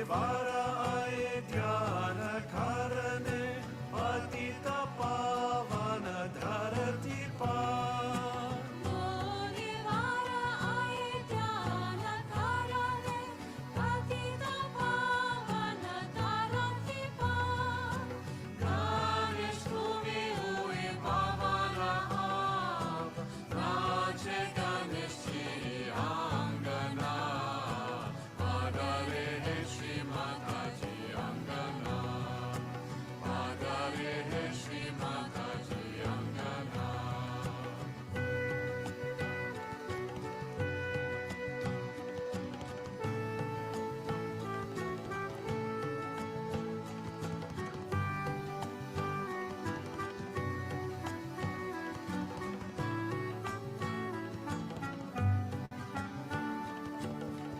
मुनिवारा आए ध्यान करने पतित पावन धरती पार। मुनिवारा आए ध्यान करने पतित पावन धरती पार। गणेश भूमि हुई पावन आप, नाचे गणेश जी आंगना। पधारे है श्री माता जी अंगना, पधारे है श्री माता जी अंगना।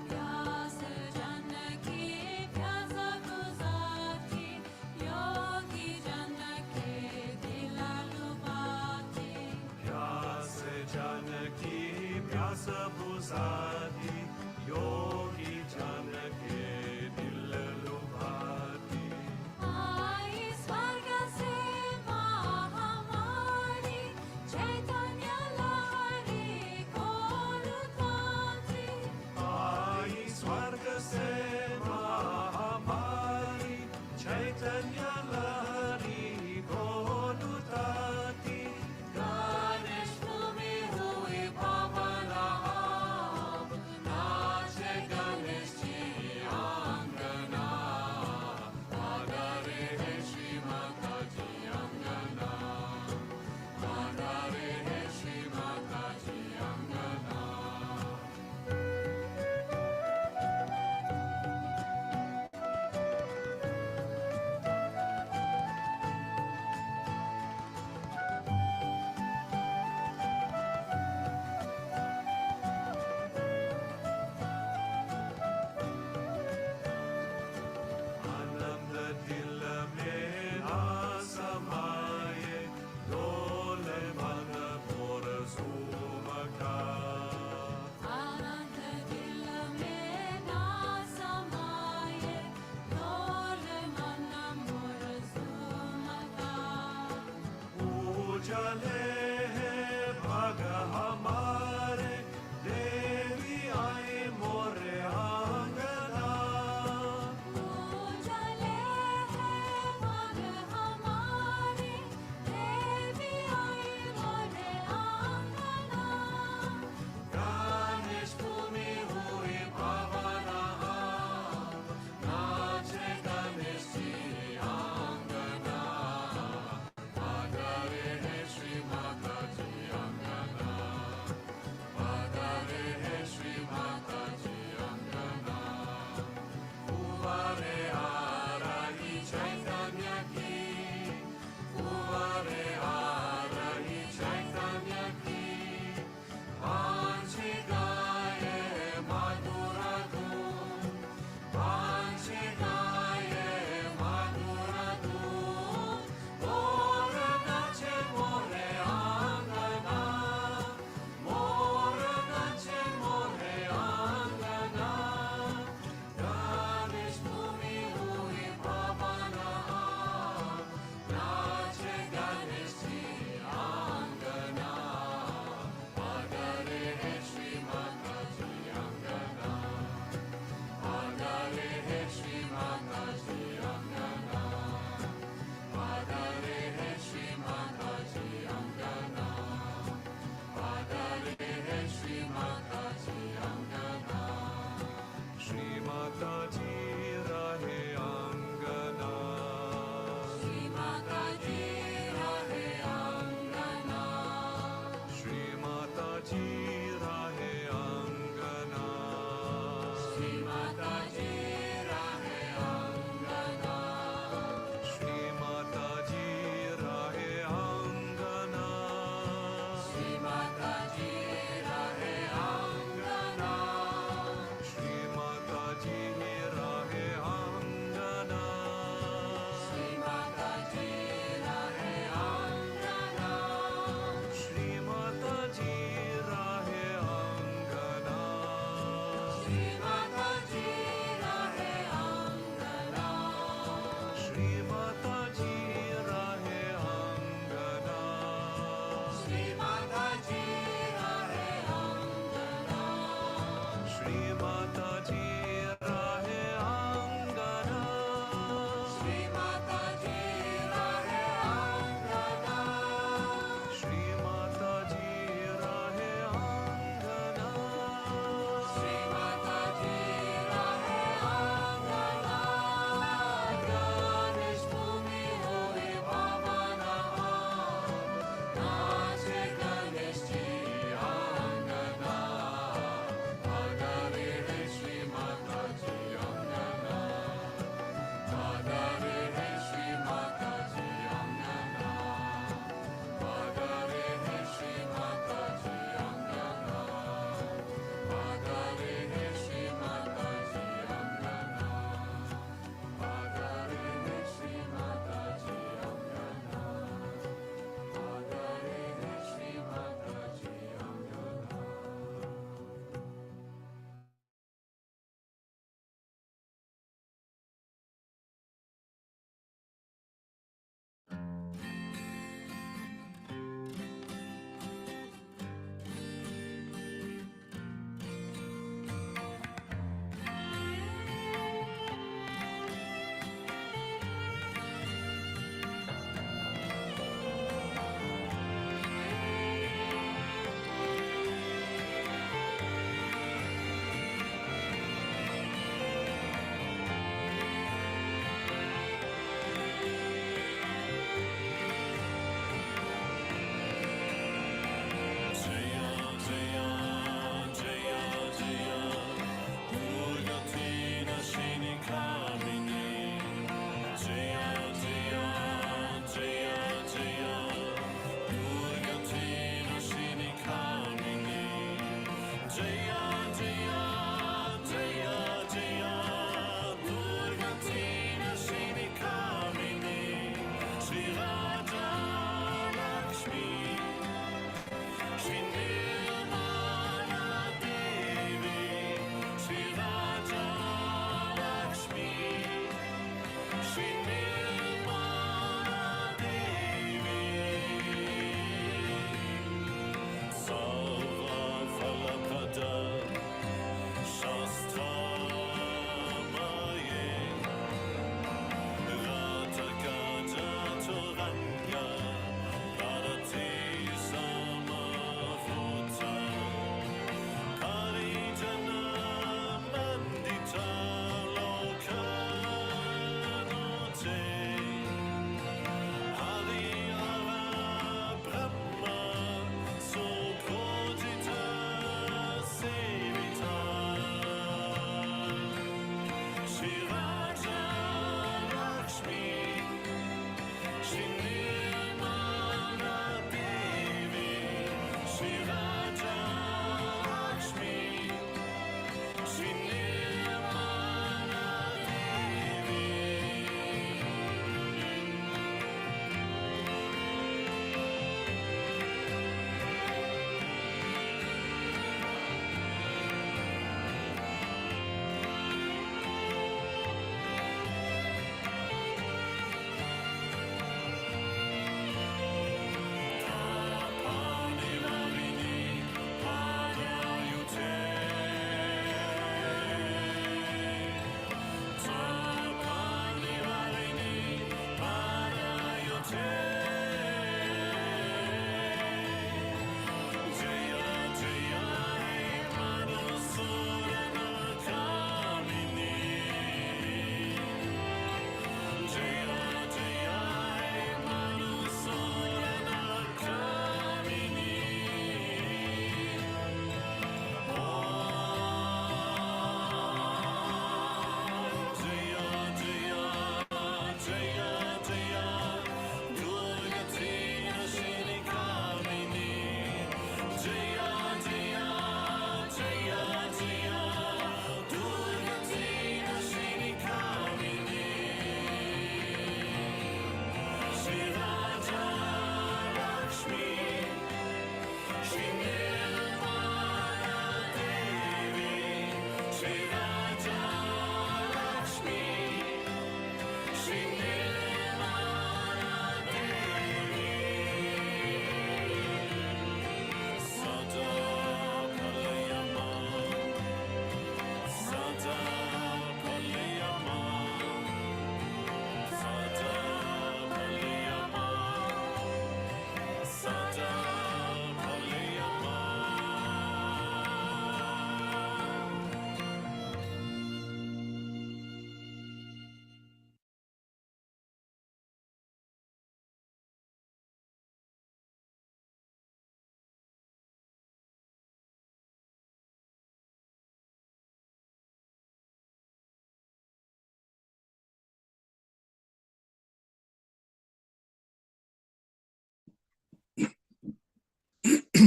प्यास जन की प्यास बुझाती, योगी जन के दिल लुभाती। प्यास जन की प्यास बुझाती, योगी जन के दिल लुभाती। आई स्वर्ग से महामारी, चैतन्य लहरी को लुटाती। आई स्वर्ग से महामारी, चैतन्य लहरी को लुटाती। गणेश भूमि हुई पावन आप, नाचे गणेश जी आंगना। पधारे है श्री माता जी अंगना, पधारे है श्री माता जी अंगना। आनंद दिल में ना समाये, डोले मन मोर झूमका। आनंद दिल में ना समाये, डोले मन मोर झूमका। उजले हैं भग हमारे, देवी आए मोरे आंगना। उजले हैं मन हमारे, देवी आई मोरे आंगना। गणेश भूमि हुई पावन आप, नाचे गणेश जी आंगना। पधारे है श्री माता जी अंगना,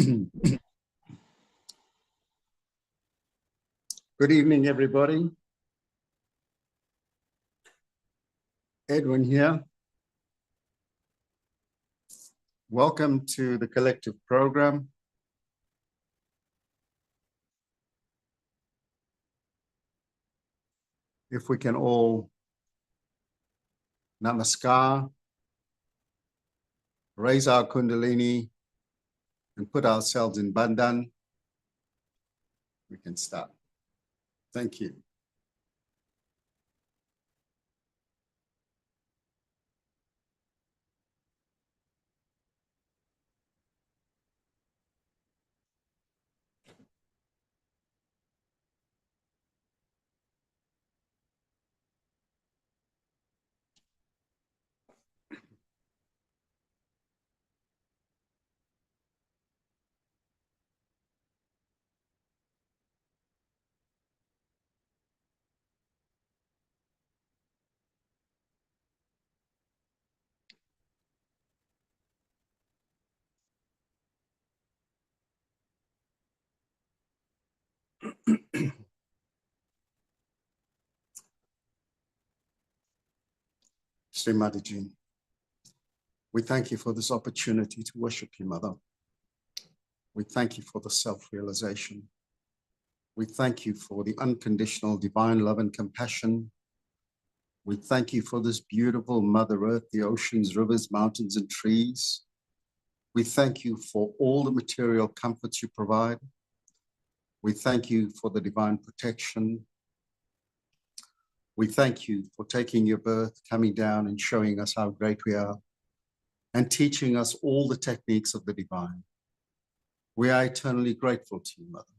Good evening, everybody. Edwin here. Welcome to the collective program. If we can all namaskar, raise our kundalini, and put ourselves in bandhan, we can start. Thank you. Shri Mataji, we thank you for this opportunity to worship you, Mother. We thank you for the self-realization. We thank you for the unconditional divine love and compassion. We thank you for this beautiful Mother Earth, the oceans, rivers, mountains, and trees. We thank you for all the material comforts you provide. We thank you for the divine protection. We thank you for taking your birth, coming down and showing us how great we are, and teaching us all the techniques of the divine. We are eternally grateful to you, Mother.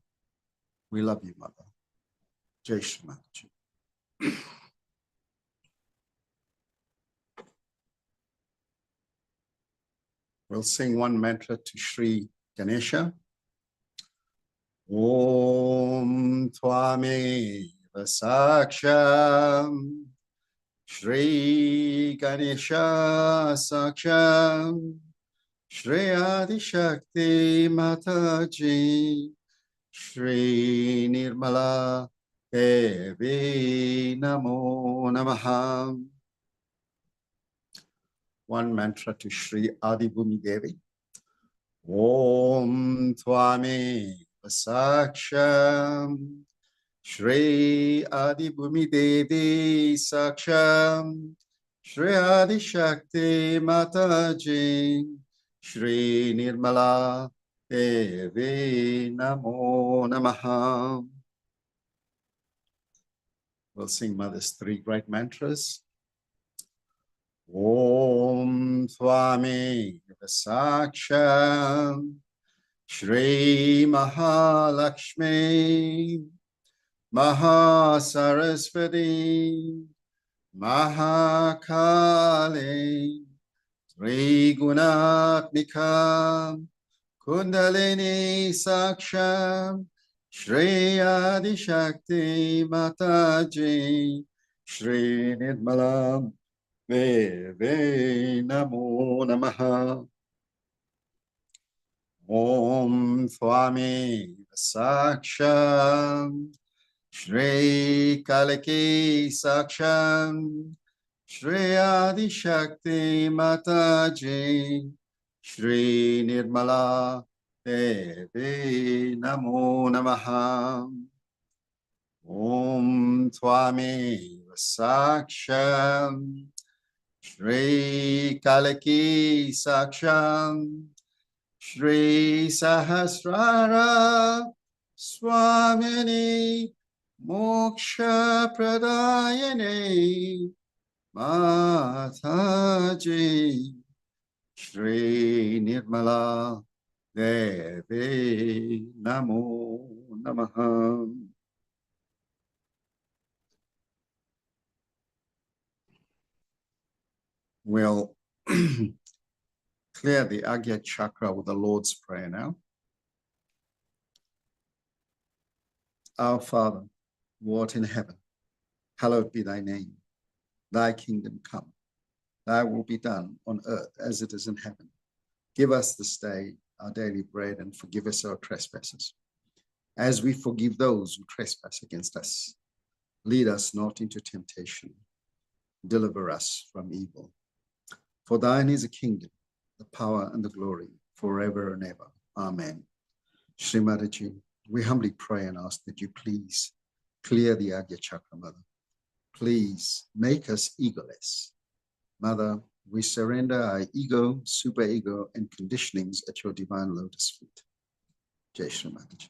We love you, Mother. Jai Shri Mataji. We'll sing one mantra to Shri Ganesha. Om Twame Saksham Shri Ganesha Saksham Shri Adi Shakti Mataji Shri Nirmala Devi Namo Namaha. One mantra to Shri Adi Bhumi Devi. Om Twame Saksham Shri Adi Bhumi Devi Saksham Shri Adi Shakti Mataji Shri Nirmala Devi Namo Namaha. We'll sing Mother's three great mantras. Om Swami Saksham Shri Mahalakshmi Mahasaraswati Mahakali Trigunatmika Kundalini Saksham Shri Adi Shakti Mataji Shri Nirmala Devi Namo Namaha. Om Swami Saksham Shri Kalaki Saksham Shri Adi Shakti Mataji Shri Nirmala Devi Namo Namaha. Om Swami Saksham Shri Kalaki Saksham Shri Sahasrara Swamini Moksha Pradayane Mataji Shri Nirmala Devi Namo Namaha. We'll clear the Agya chakra with the Lord's Prayer now. Our Father, who art in heaven, hallowed be thy name. Thy kingdom come. Thy will be done on earth as it is in heaven. Give us this day our daily bread, and forgive us our trespasses, as we forgive those who trespass against us. Lead us not into temptation, deliver us from evil. For thine is the kingdom, the power, and the glory, forever and ever. Amen. Shri Mataji, we humbly pray and ask that you please clear the Agya Chakra, Mother. Please make us egoless. Mother, we surrender our ego, superego, and conditionings at your divine lotus feet. Jai Shri Mataji.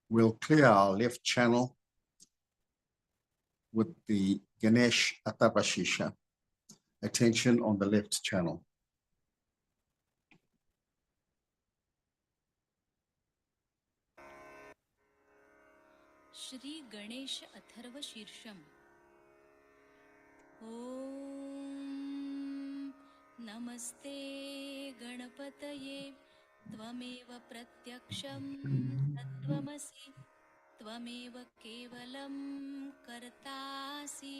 We'll clear our left channel with the Ganesh Atapashisha. Attention on the left channel. Shri Ganesh Atharva शीर्षम ॐ नमस्ते गणपतये त्वमेव प्रत्यक्षं तत्त्वमसि त्वमेव केवलं कर्तासि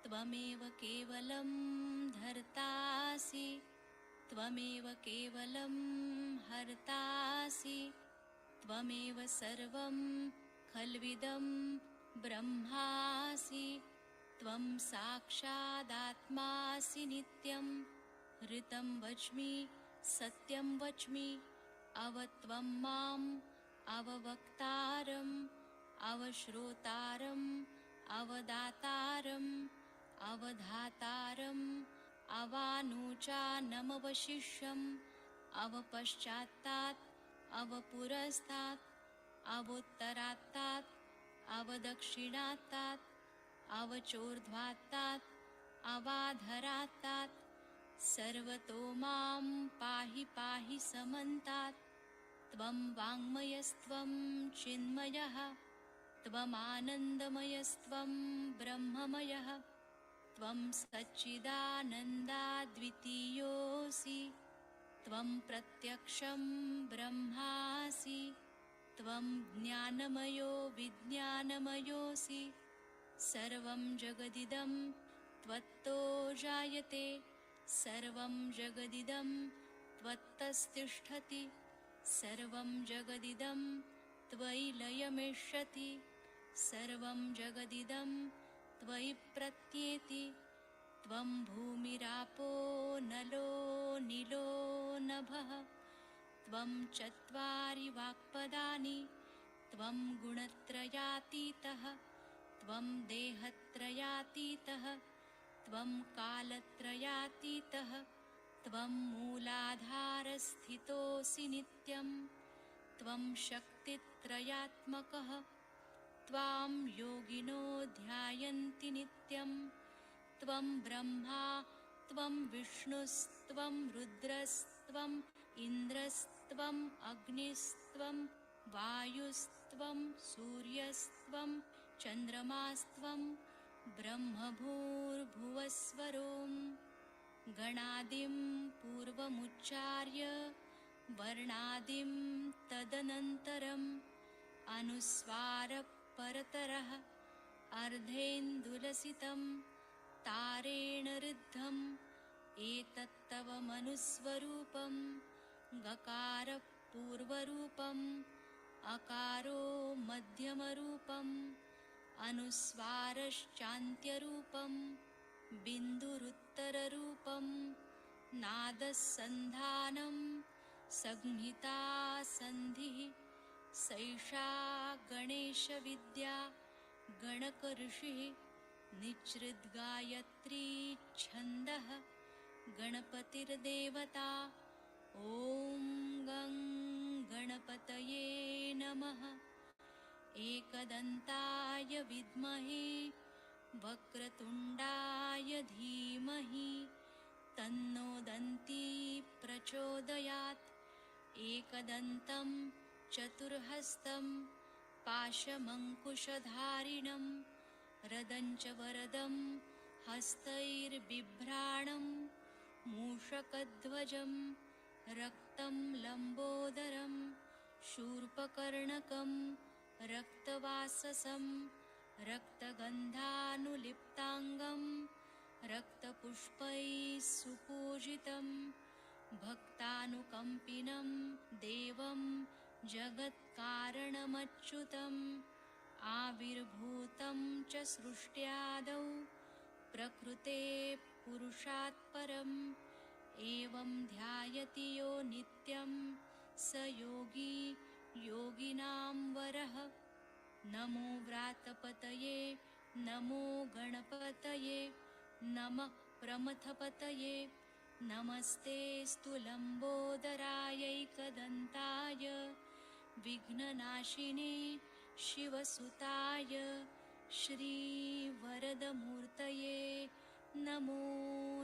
त्वमेव केवलं धर्तासि त्वमेव केवलं हर्तासि त्वमेव सर्वं खल्विदं ब्रह्मासि त्वं साक्षादात्मासि नित्यं ऋतं वच्मि सत्यं वच्मि अवत्वं माम् अववक्तारम् अवश्रोतारम् अवदातारम् अवधातारम् अवानुचानमवशिष्यम् अवपश्चात्तात् अवपुरस्तात् अवोत्तरात्तात् अवदक्षिणात्तात् अवचोर्ध्वात्तात् अवाधरात्तात् सर्वतो मां पाहि पाहि समन्तात् त्वं वाङ्मयस्त्वं चिन्मयः त्वमानन्दमयस्त्वं ब्रह्ममयः त्वं सच्चिदानन्दाद्वितीयोऽसि त्वं प्रत्यक्षं ब्रह्मासि त्वं ज्ञानमयो विज्ञानमयोऽसि सर्वं जगदिदं त्वत्तो जायते सर्वं जगदिदं त्वत्तस्तिष्ठति सर्वं जगदिदं त्वयि लयमिष्यति सर्वं जगदिदं त्वयि प्रत्येति त्वं भूमिरापो नलो नीलो नभः त्वं चत्वारि वाक्पदानि त्वं गुणत्रयातीतः त्वं देहत्रयातीतः त्वं कालत्रयातीतः त्वं मूलाधारस्थितोऽसि नित्यं त्वं शक्तित्रयात्मकः त्वां योगिनो ध्यायन्ति नित्यं त्वं ब्रह्मा त्वं विष्णुस्त्वं रुद्रस्त्वम् इन्द्रस्त्वम् अग्निस्त्वं वायुस्त्वं सूर्यस्त्वं चन्द्रमास्त्वं ब्रह्मभूर्भुवस्वरों गणादिं पूर्वमुच्चार्य वर्णादिं तदनन्तरम् अनुस्वारपरतरः अर्धेन्दुलसितं तारेण ऋद्धम् एतत्तव मनुस्वरूपं गकारः पूर्वरूपम् अकारो मध्यमरूपम् अनुस्वारश्चान्त्यरूपं बिन्दुरुत्तररूपं नादसन्धानं संहिता सन्धिः सैषा गणेशविद्या गणकऋषिः निच्छृद्गायत्री छन्दः गणपतिर्देवता ॐ गं गणपतये नमः एकदन्ताय विद्महे वक्रतुण्डाय धीमहि तन्नो दन्ती प्रचोदयात् एकदन्तं चतुर्हस्तं पाशमङ्कुशधारिणं रदञ्च वरदं हस्तैर्बिभ्राणं मूषकध्वजं रक्तं लम्बोदरं शूर्पकर्णकं रक्तवाससं रक्तगन्धानुलिप्ताङ्गं पीतपुष्पैः सुपूजितं भक्तानुकम्पिनं देवं जगत्कारणमच्युतम् आविर्भूतं च सृष्ट्यादौ प्रकृते पुरुषात् परम् एवं ध्यायति यो नित्यं स योगी योगिनां वरः। नमो व्रातपतये नमो गणपतये नमः प्रमथपतये नमस्तेऽस्तु लम्बोदरायैकदन्ताय विघ्ननाशिने शिवसुताय श्रीवरदमूर्तये नमो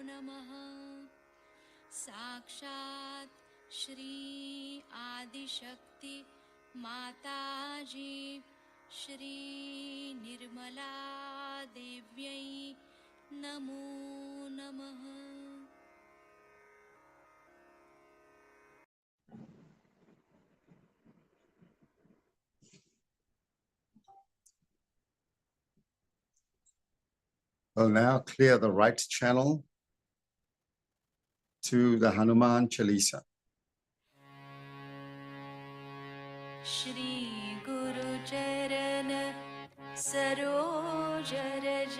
नमः। साक्षात् श्री आदिशक्ति माताजी श्री निर्मला देव्यै नमो नमः। We'll now clear the right channel to the Hanuman Chalisa. Shri गुरु चरण सरोज रज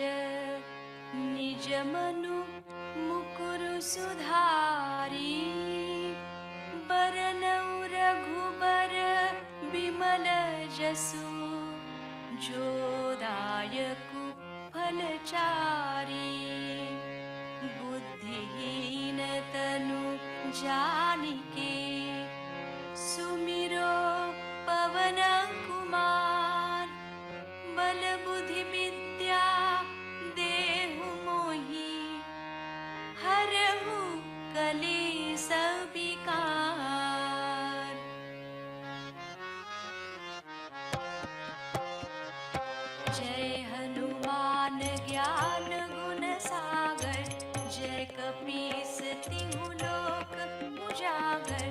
निज मनु मुकुरु सुधारी बरनउँ रघुबर बिमल जसु जो दायकु फलचारी बुद्धिहीन तनु जानिके सुमिरो पवन कुमार बल बुद्धि विद्या देहु मोहि हरहु कलेश विकार। जय हनुमान ज्ञान गुण सागर जय कपीस तिहु लोक उजागर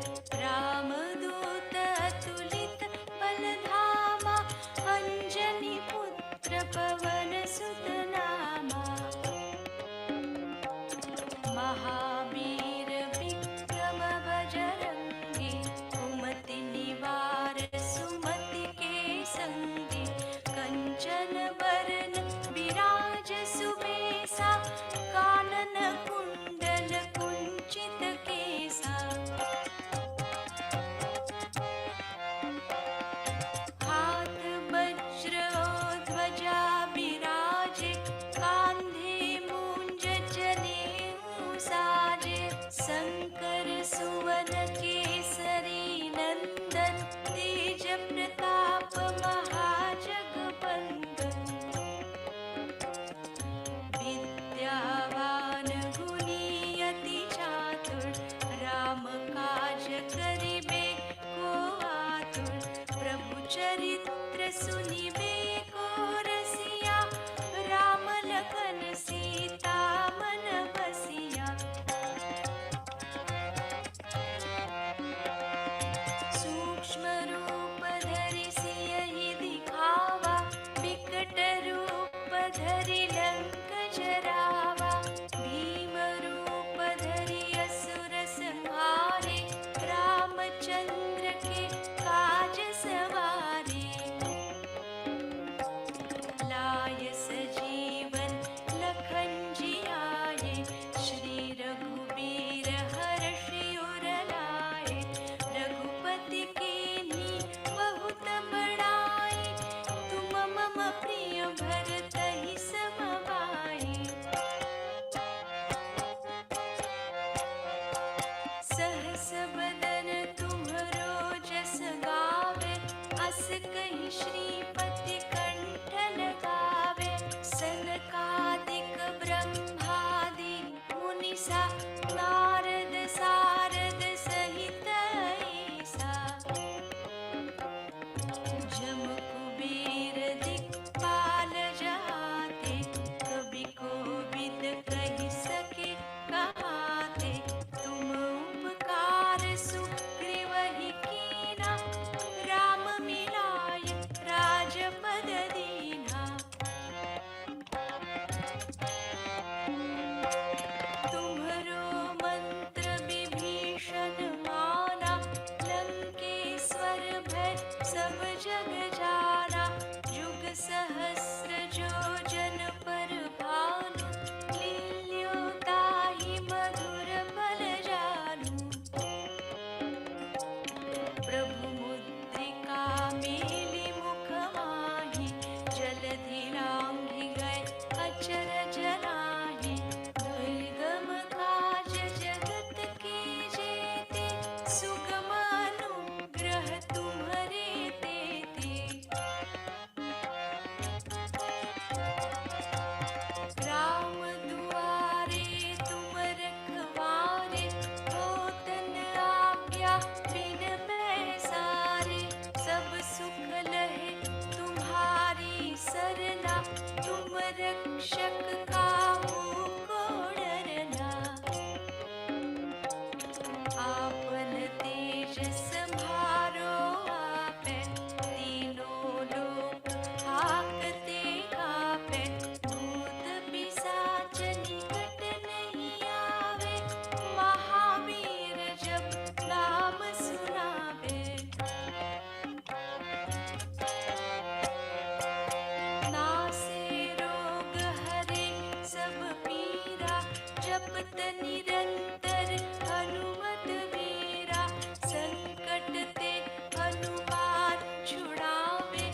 संत निरंतर हनुमत वीरा, संकट ते हनुमान छुड़ावे,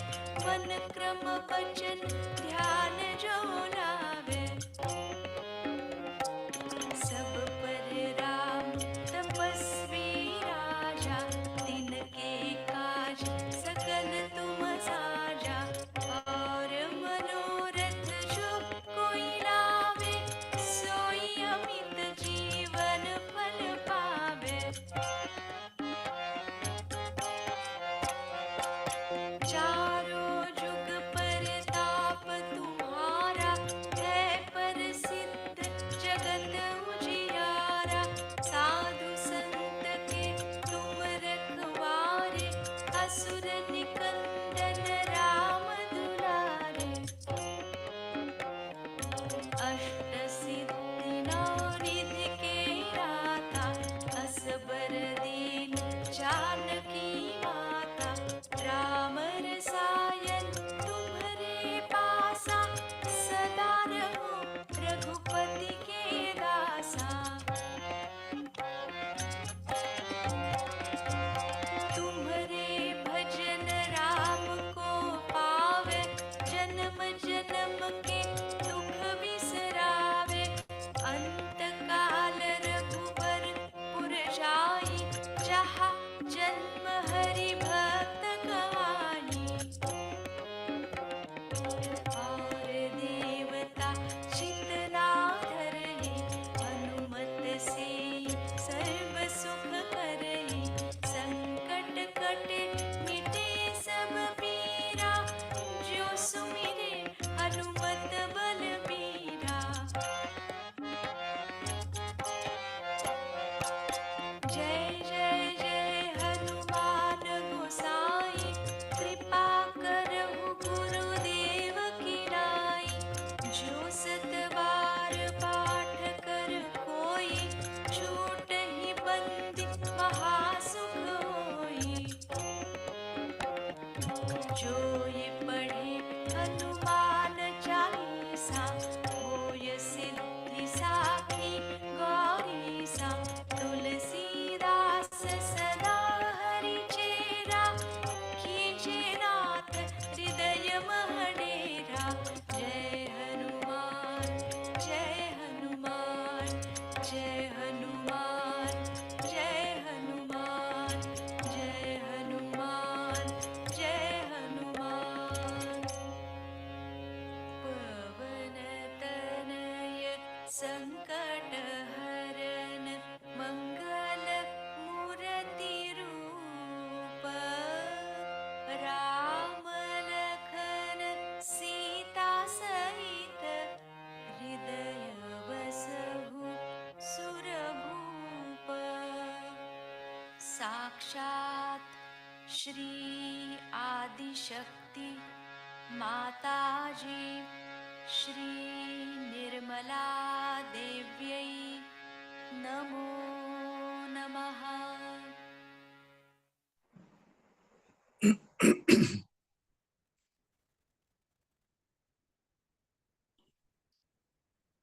मन क्रम वचन ध्यान जो लावे। सब पर राम तपस्वी राजा, तिनके काज सकल तुम साजा। और मनोरथ जो कोई लावे, सोई अमित जीवन फल पावे। चारों जुग परताप तुम्हारा, है प्रसिद्ध जगत उजियारा। साधु संत के तुम रखवारे, असुर निकंदन राम दुलारे। अष्ट सिद्धि नौ निधि के दाता, असबर दीन जानकी माता। राम रसायन तुम्हारे पासा, सदा रहो रघुपति के दासा। तुम्हारे भजन राम को पावे, जन्म जन्म के दुख बिसरावे। अंत काल रघुबर पुर जाई, जहाँ जन्म हरि भक्त कहाई। और देवता चित्तना धरहि, हनुमत से सर्व सुख करहि। संकट कटे मिटे सब पीरा, जो सुमिरे हनुमत बलबीरा। जय जय जय हनुमान गोसाई, कृपा करहु गुरुदेव की नाई। जो सत बार पाठ कर कोई, छूटहि बंदी महासुख होई। जो ये पढ़े हनुमान चालीसा, होय सिद्धि साखी गौरीसा। तुलसीदास सदा हरि चेरा, कीजे नाथ हृदय मह डेरा। जय हनुमान जय हनुमान, जय हनुमान जय हनुमान, जय हनुमान जय हनुमान। पवन तनय संकट हरन, मंगल मूर्ति रूप। राम लखन सीता सहित, हृदय बसहु सुरभूप। साक्षात् श्री आदिशक्ति माताजी, श्री निर्मला देव्यै नमो नमः।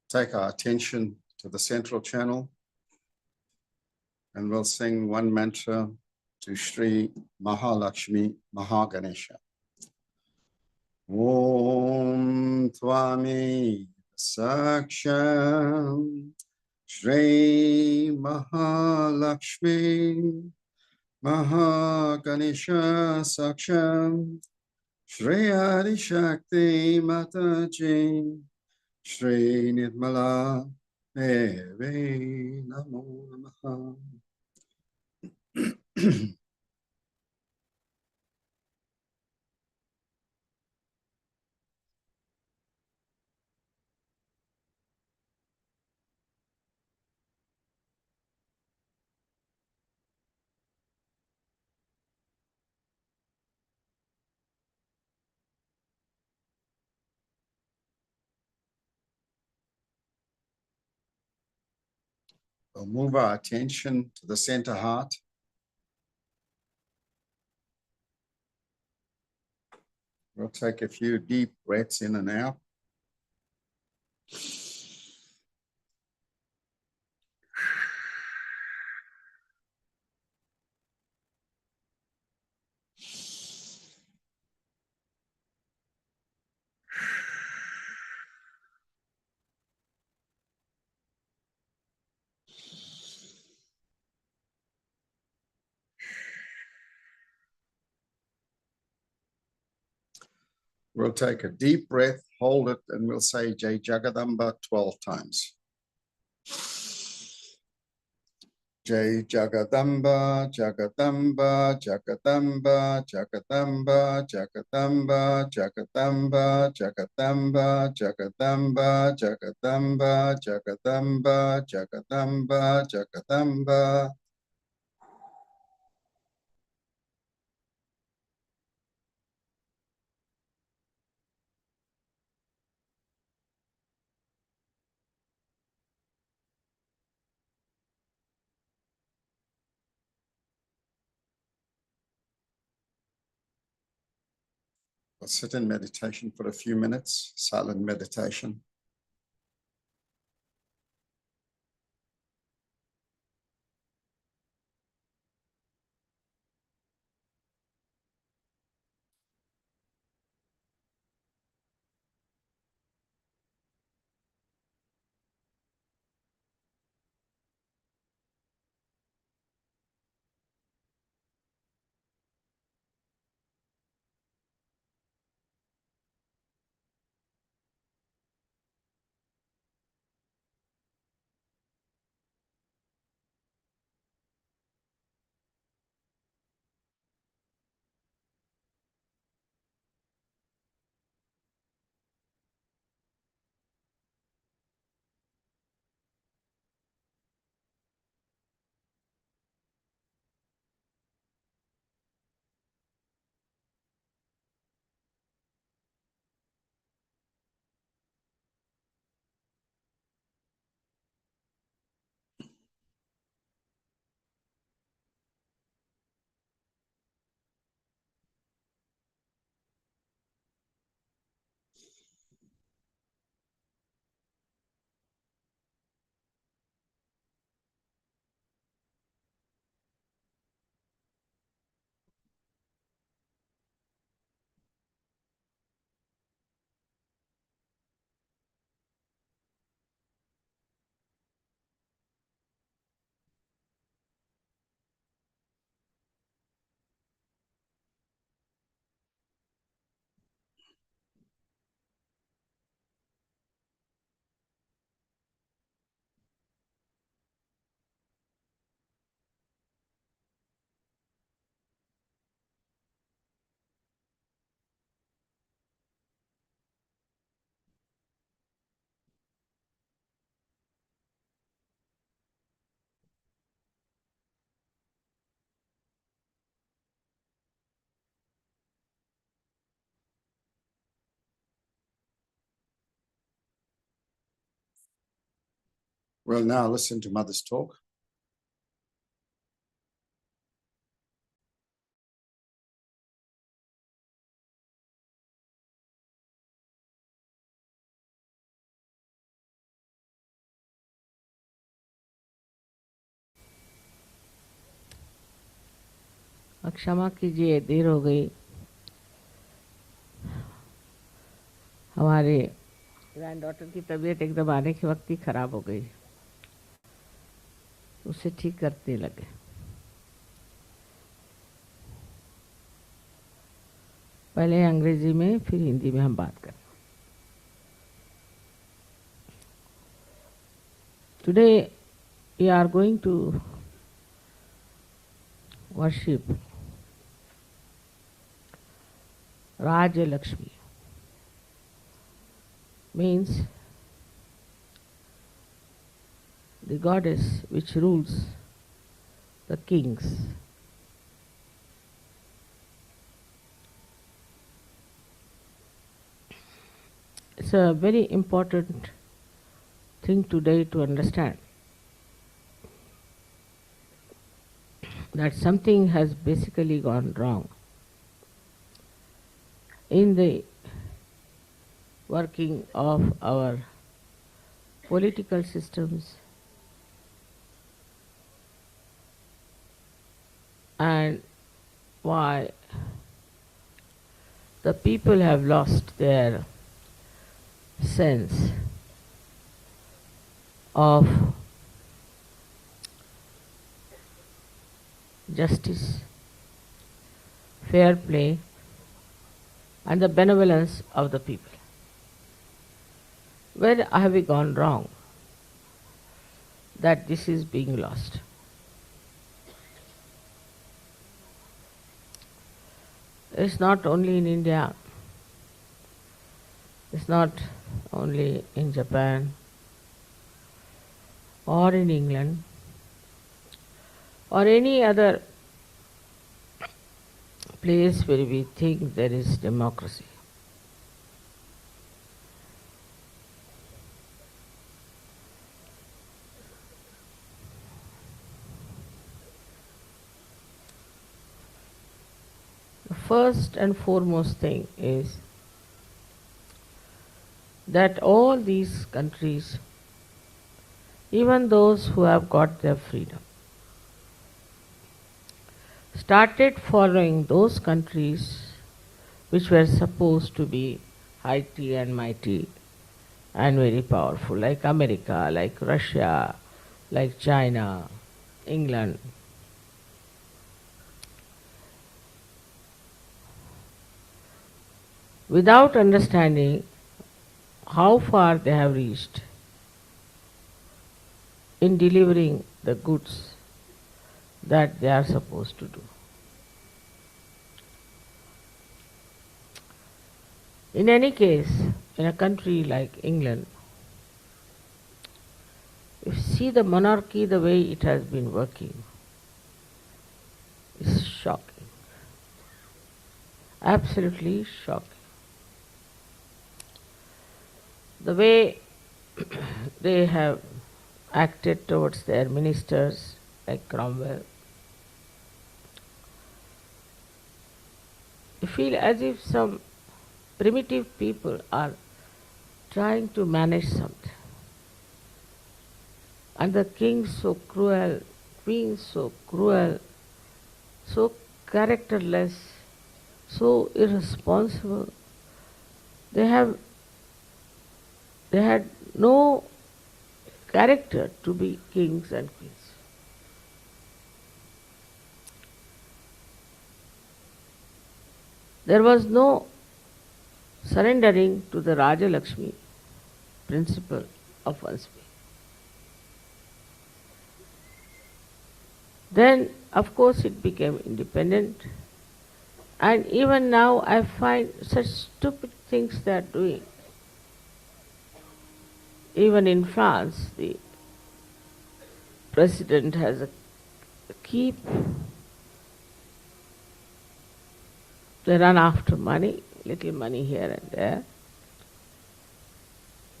Take our attention to the central channel, and we'll sing one mantra to Shri Mahalakshmi Mahaganesha. Om Twami Saksham Shri Mahalakshmi Mahaganesha Saksham Shri Adi Shakti Mataji Shri Nirmala Devi Namo Namaha. We'll move our attention to the center heart. We'll take a few deep breaths in and out. We'll take a deep breath, hold it, and we'll say Jai Jagadamba 12 times. Jai Jagadamba, Jagadamba, Jagadamba, Jagadamba, Jagadamba, Jagadamba, Jagadamba, Jagadamba, Jagadamba, Jagadamba, Jagadamba, Jagadamba. We'll sit in meditation for a few minutes, silent meditation. We'll now listen to Mother's talk. क्षमा कीजिए, देर हो गई। हमारे grand daughter की तबीयत एकदम आने के वक्त ही खराब हो गई, उसे ठीक करने लगे। पहले अंग्रेजी में फिर हिंदी में हम बात करें। Today we are going to worship Raja Lakshmi, means the goddess which rules the kings. It's a very important thing today to understand that something has basically gone wrong in the working of our political systems and why the people have lost their sense of justice, fair play, and the benevolence of the people. Where have we gone wrong that this is being lost? It's not only in India, it's not only in Japan or in England or any other place where we think there is democracy. The first and foremost thing is that all these countries, even those who have got their freedom, started following those countries which were supposed to be mighty and mighty and very powerful, like America, like Russia, like China, England. Without understanding how far they have reached in delivering the goods that they are supposed to do. In any case, in a country like England, if you see the monarchy, the way it has been working, is shocking. Absolutely shocking. The way they have acted towards their ministers, like Cromwell, you feel as if some primitive people are trying to manage something. And the king so cruel, queen so cruel, so characterless, so irresponsible. They had no character to be kings and queens. There was no surrendering to the Raja Lakshmi principle of one's way. Then, of course, it became independent, and even now I find such stupid things they are doing. Even in France, the president has a keep. They run after money, little money here and there.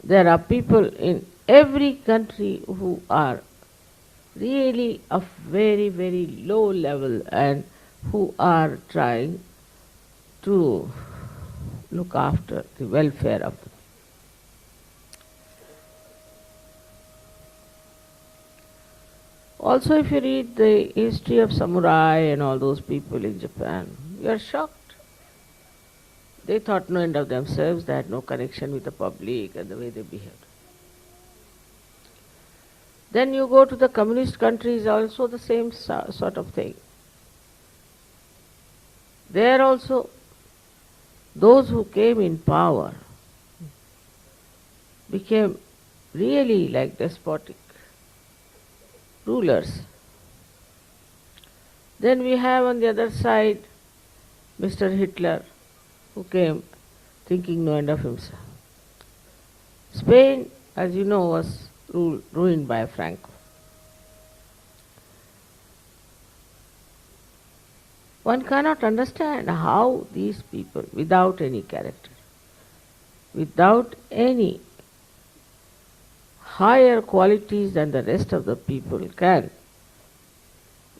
There are people in every country who are really of very, very low level and who are trying to look after the welfare of the people. Also, if you read the history of samurai and all those people in Japan, you are shocked. They thought no end of themselves, they had no connection with the public and the way they behaved. Then you go to the communist countries, also the same sort of thing. There also, those who came in power became really like despotic rulers. Then we have on the other side Mr. Hitler, who came thinking no end of himself. Spain, as you know, was ruined by Franco. One cannot understand how these people, without any character, without any higher qualities than the rest of the people, can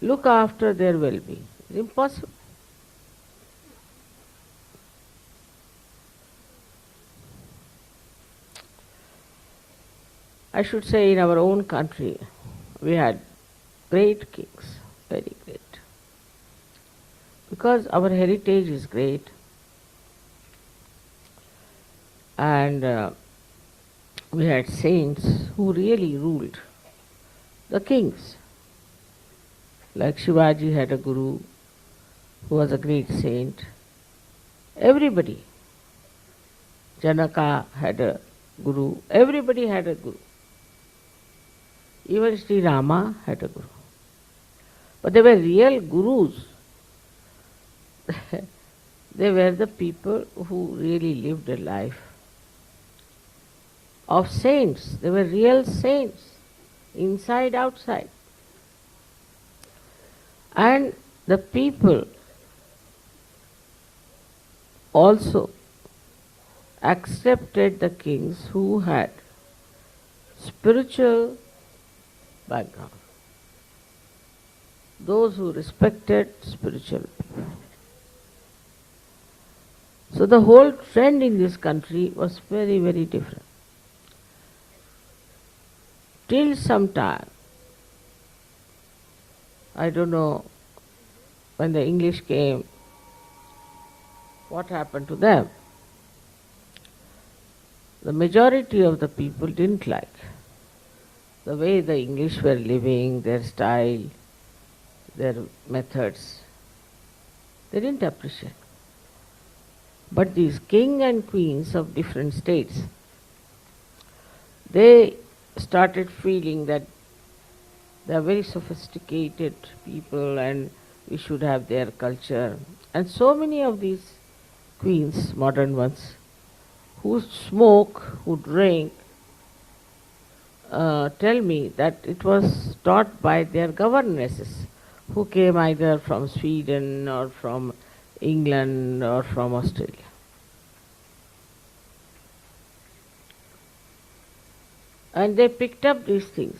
look after their well-being. It's impossible. I should say in our own country, we had great kings, very great. Because our heritage is great, and we had saints who really ruled. The kings, like Shivaji had a guru who was a great saint. Everybody Janaka had a guru. Everybody had a guru. Even Shri Rama had a guru. But they were real gurus. They were the people who really lived a life of saints. They were real saints, inside, outside. And the people also accepted the kings who had spiritual background, those who respected spiritual people. So the whole trend in this country was very, very different. Till some time, I don't know, when the English came, what happened to them? The majority of the people didn't like the way the English were living, their style, their methods. They didn't appreciate. But these king and queens of different states, they started feeling that they are very sophisticated people and we should have their culture. And so many of these queens, modern ones, who smoke, who drink, tell me that it was taught by their governesses, who came either from Sweden or from England or from Australia. And they picked up these things.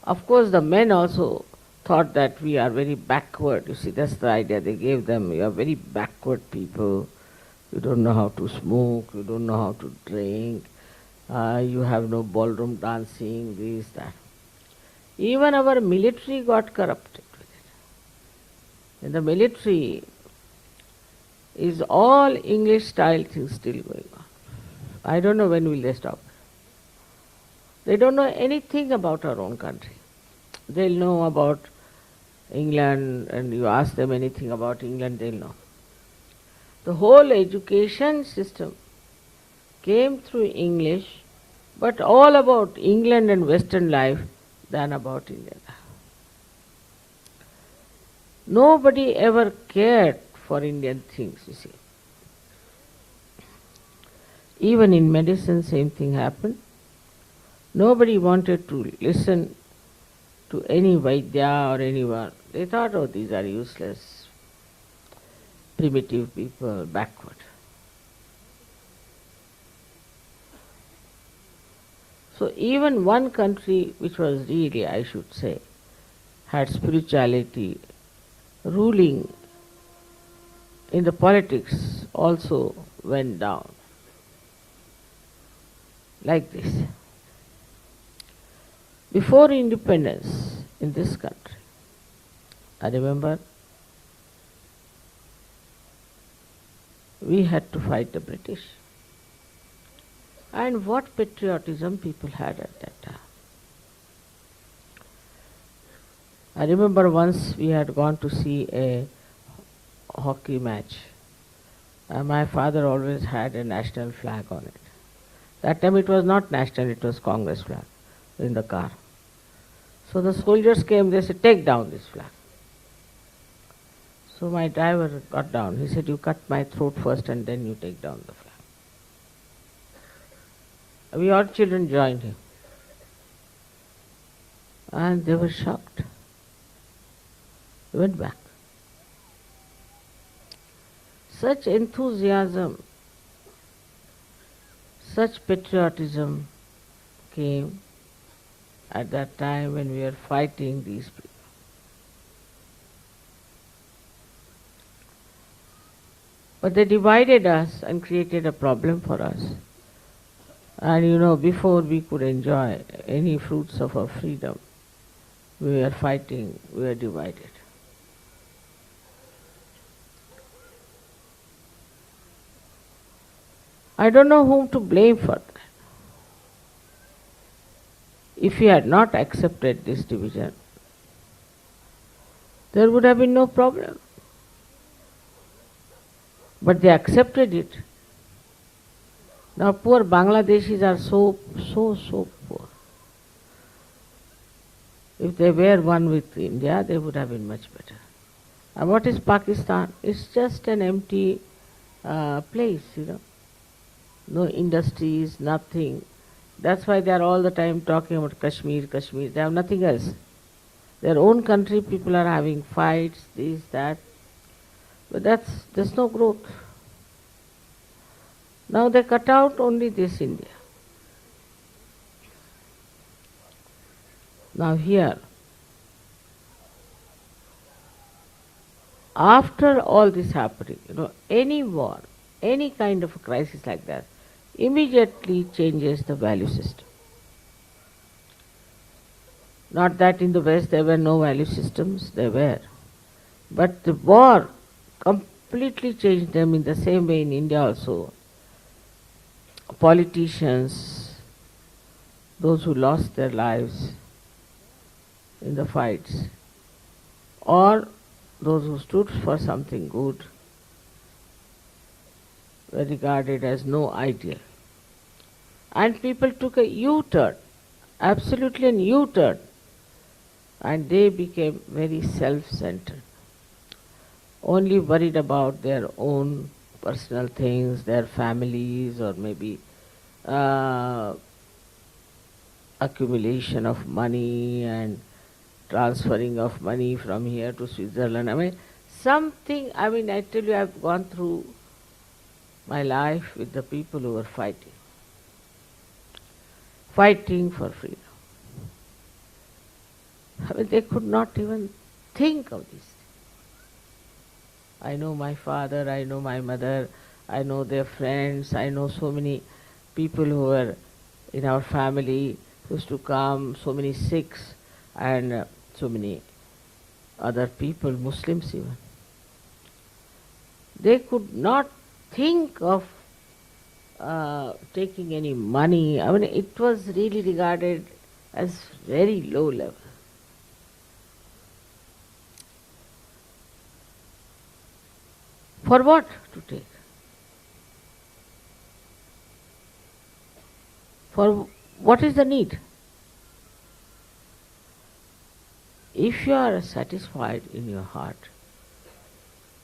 Of course, the men also thought that we are very backward. You see, that's the idea they gave them. You are very backward people. You don't know how to smoke. You don't know how to drink. You have no ballroom dancing, this, that. Even our military got corrupted with it. In the military is all English style things still going on. I don't know when will they stop. They don't know anything about our own country. They'll know about England, and you ask them anything about England, they'll know. The whole education system came through English, but all about England and Western life than about Indian life. Nobody ever cared for Indian things, you see. Even in medicine, same thing happened. Nobody wanted to listen to any Vaidya or anyone. They thought, oh, these are useless, primitive people, backward. So even one country which was really, I should say, had spirituality ruling in the politics also went down. Like this. Before independence in this country, I remember we had to fight the British. And what patriotism people had at that time. I remember once we had gone to see a hockey match. My father always had a national flag on it. That time it was not national, it was Congress flag in the car. So the soldiers came, they said, take down this flag. So my driver got down. He said, you cut my throat first and then you take down the flag. We all children joined him. And they were shocked. They went back. Such enthusiasm, such patriotism came at that time when we were fighting these people. But they divided us and created a problem for us. And you know, before we could enjoy any fruits of our freedom, we were fighting, we were divided. I don't know whom to blame for that. If we had not accepted this division, there would have been no problem. But they accepted it. Now poor Bangladeshis are so poor. If they were one with India, they would have been much better. And what is Pakistan? It's just an empty place, No industries, nothing. That's why they are all the time talking about Kashmir, Kashmir. They have nothing else. Their own country, people are having fights, this, that. But there's no growth. Now they cut out only this India. Now here, after all this happening, any war, any kind of a crisis like that, immediately changes the value system. Not that in the West there were no value systems, there were. But the war completely changed them in the same way in India also. Politicians, those who lost their lives in the fights, or those who stood for something good, were regarded as no ideal. And people took a U-turn, absolutely a U-turn, and they became very self-centered, only worried about their own personal things, their families, or maybe accumulation of money and transferring of money from here to Switzerland. I tell you, I've gone through my life with the people who were fighting for freedom. They could not even think of this. I know my father, I know my mother, I know their friends, I know so many people who were in our family who used to come, so many Sikhs and so many other people, Muslims even. They could not think of taking any money. It was really regarded as very low level. For what to take? For what is the need? If you are satisfied in your heart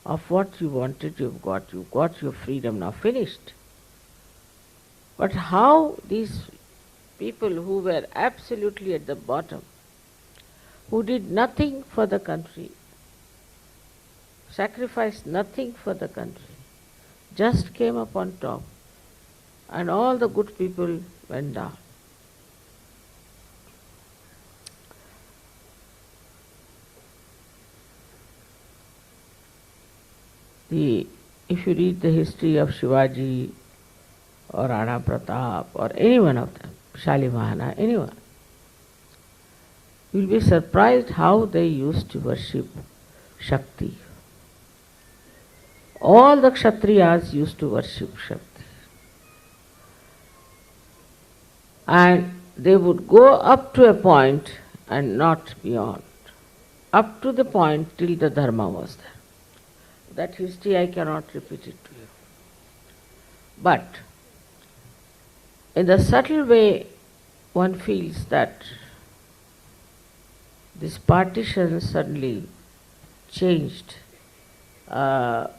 of what you wanted, you've got your freedom now, finished. But how these people who were absolutely at the bottom, who did nothing for the country, sacrificed nothing for the country, just came up on top, and all the good people went down. If you read the history of Shivaji or Rana Pratap or any one of them, Shalimahana, anyone, you will be surprised how they used to worship Shakti. All the Kshatriyas used to worship Shakti. And they would go up to a point and not beyond. Up to the point till the dharma was there. That history I cannot repeat it to you. But in the subtle way, one feels that this partition suddenly changed the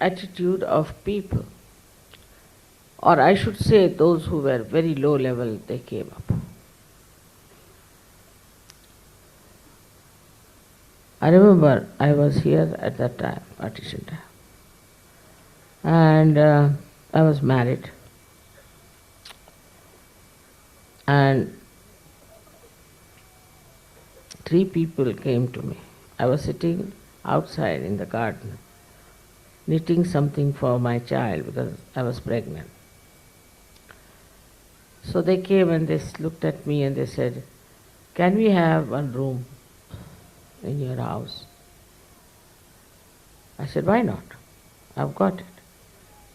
attitude of people. Or I should say those who were very low level, they came up. I remember I was here at that time, partition time. And I was married. And 3 people came to me. I was sitting outside in the garden, knitting something for my child because I was pregnant. So they came and they looked at me and they said, "Can we have one room in your house?" I said, "Why not? I've got it.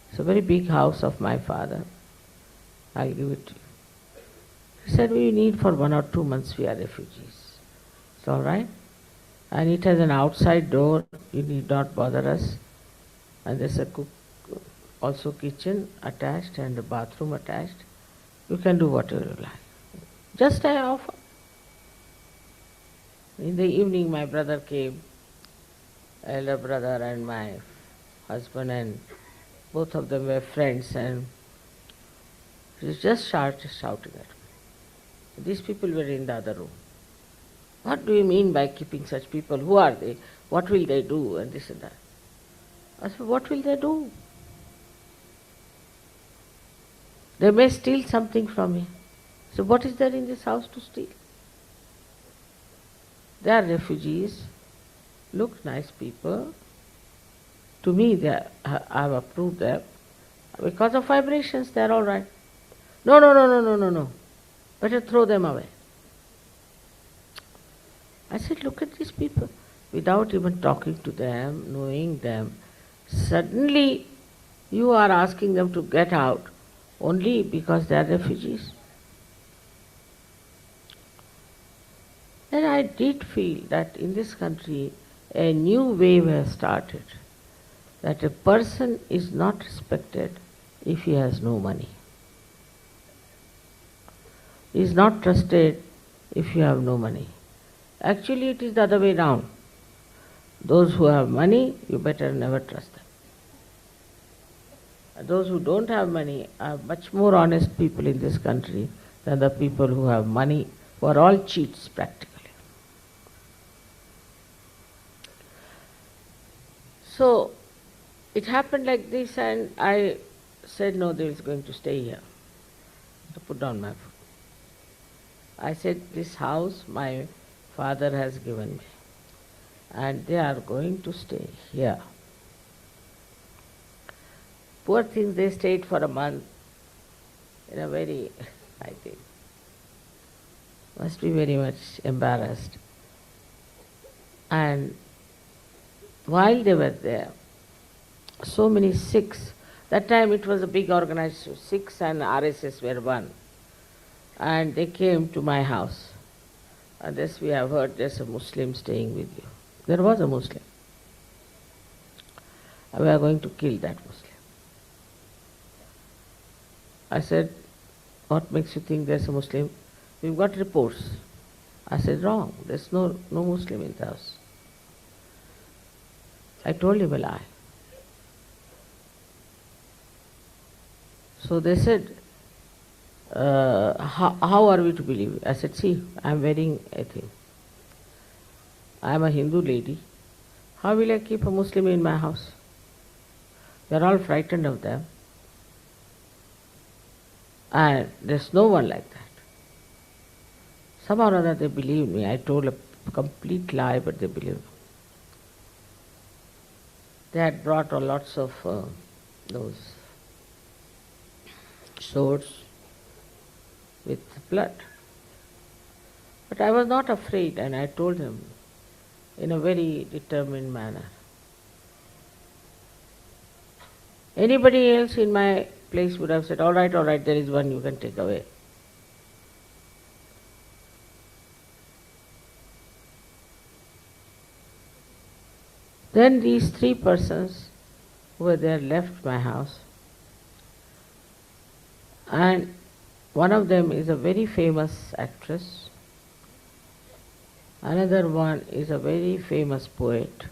It's a very big house of my father. I'll give it to you." He said, "We need for 1 or 2 months, we are refugees. It's all right. And it has an outside door, you need not bother us. And there's a cook also kitchen attached and a bathroom attached. You can do whatever you like. Just I offer. In the evening my brother came, elder brother and my husband, and both of them were friends, and he just shouting at me. These people were in the other room. What do you mean by keeping such people? Who are they? What will they do? And this and that. I said, what will they do? They may steal something from me. So what is there in this house to steal? They are refugees, look nice people. To me, I have approved them. Because of vibrations, they are all right. No. Better throw them away. I said, look at these people. Without even talking to them, knowing them, suddenly you are asking them to get out only because they are refugees. And I did feel that in this country a new wave has started, that a person is not respected if he has no money. He is not trusted if you have no money. Actually, it is the other way round. Those who have money, you better never trust them. And those who don't have money are much more honest people in this country than the people who have money, who are all cheats practically. So, it happened like this, and I said, no, they is going to stay here. To put down my foot. I said, this house my father has given me, and they are going to stay here. Poor things, they stayed for a month in a very, I think, must be very much embarrassed. And while they were there, so many Sikhs, that time it was a big organization, Sikhs and RSS were one, and they came to my house. And this we have heard, there's a Muslim staying with you. There was a Muslim. We are going to kill that Muslim. I said, what makes you think there's a Muslim? We've got reports. I said, wrong, there's no Muslim in the house. I told him a lie. So they said, how are we to believe? I said, see, I am wearing a thing. I am a Hindu lady. How will I keep a Muslim in my house? They are all frightened of them. And there's no one like that. Somehow or other they believed me. I told a complete lie, but they believed me. They had brought lots of those swords with blood. But I was not afraid, and I told him in a very determined manner. Anybody else in my place would have said, all right, there is one you can take away. Then these three persons who were there left my house, and one of them is a very famous actress, another one is a very famous poet,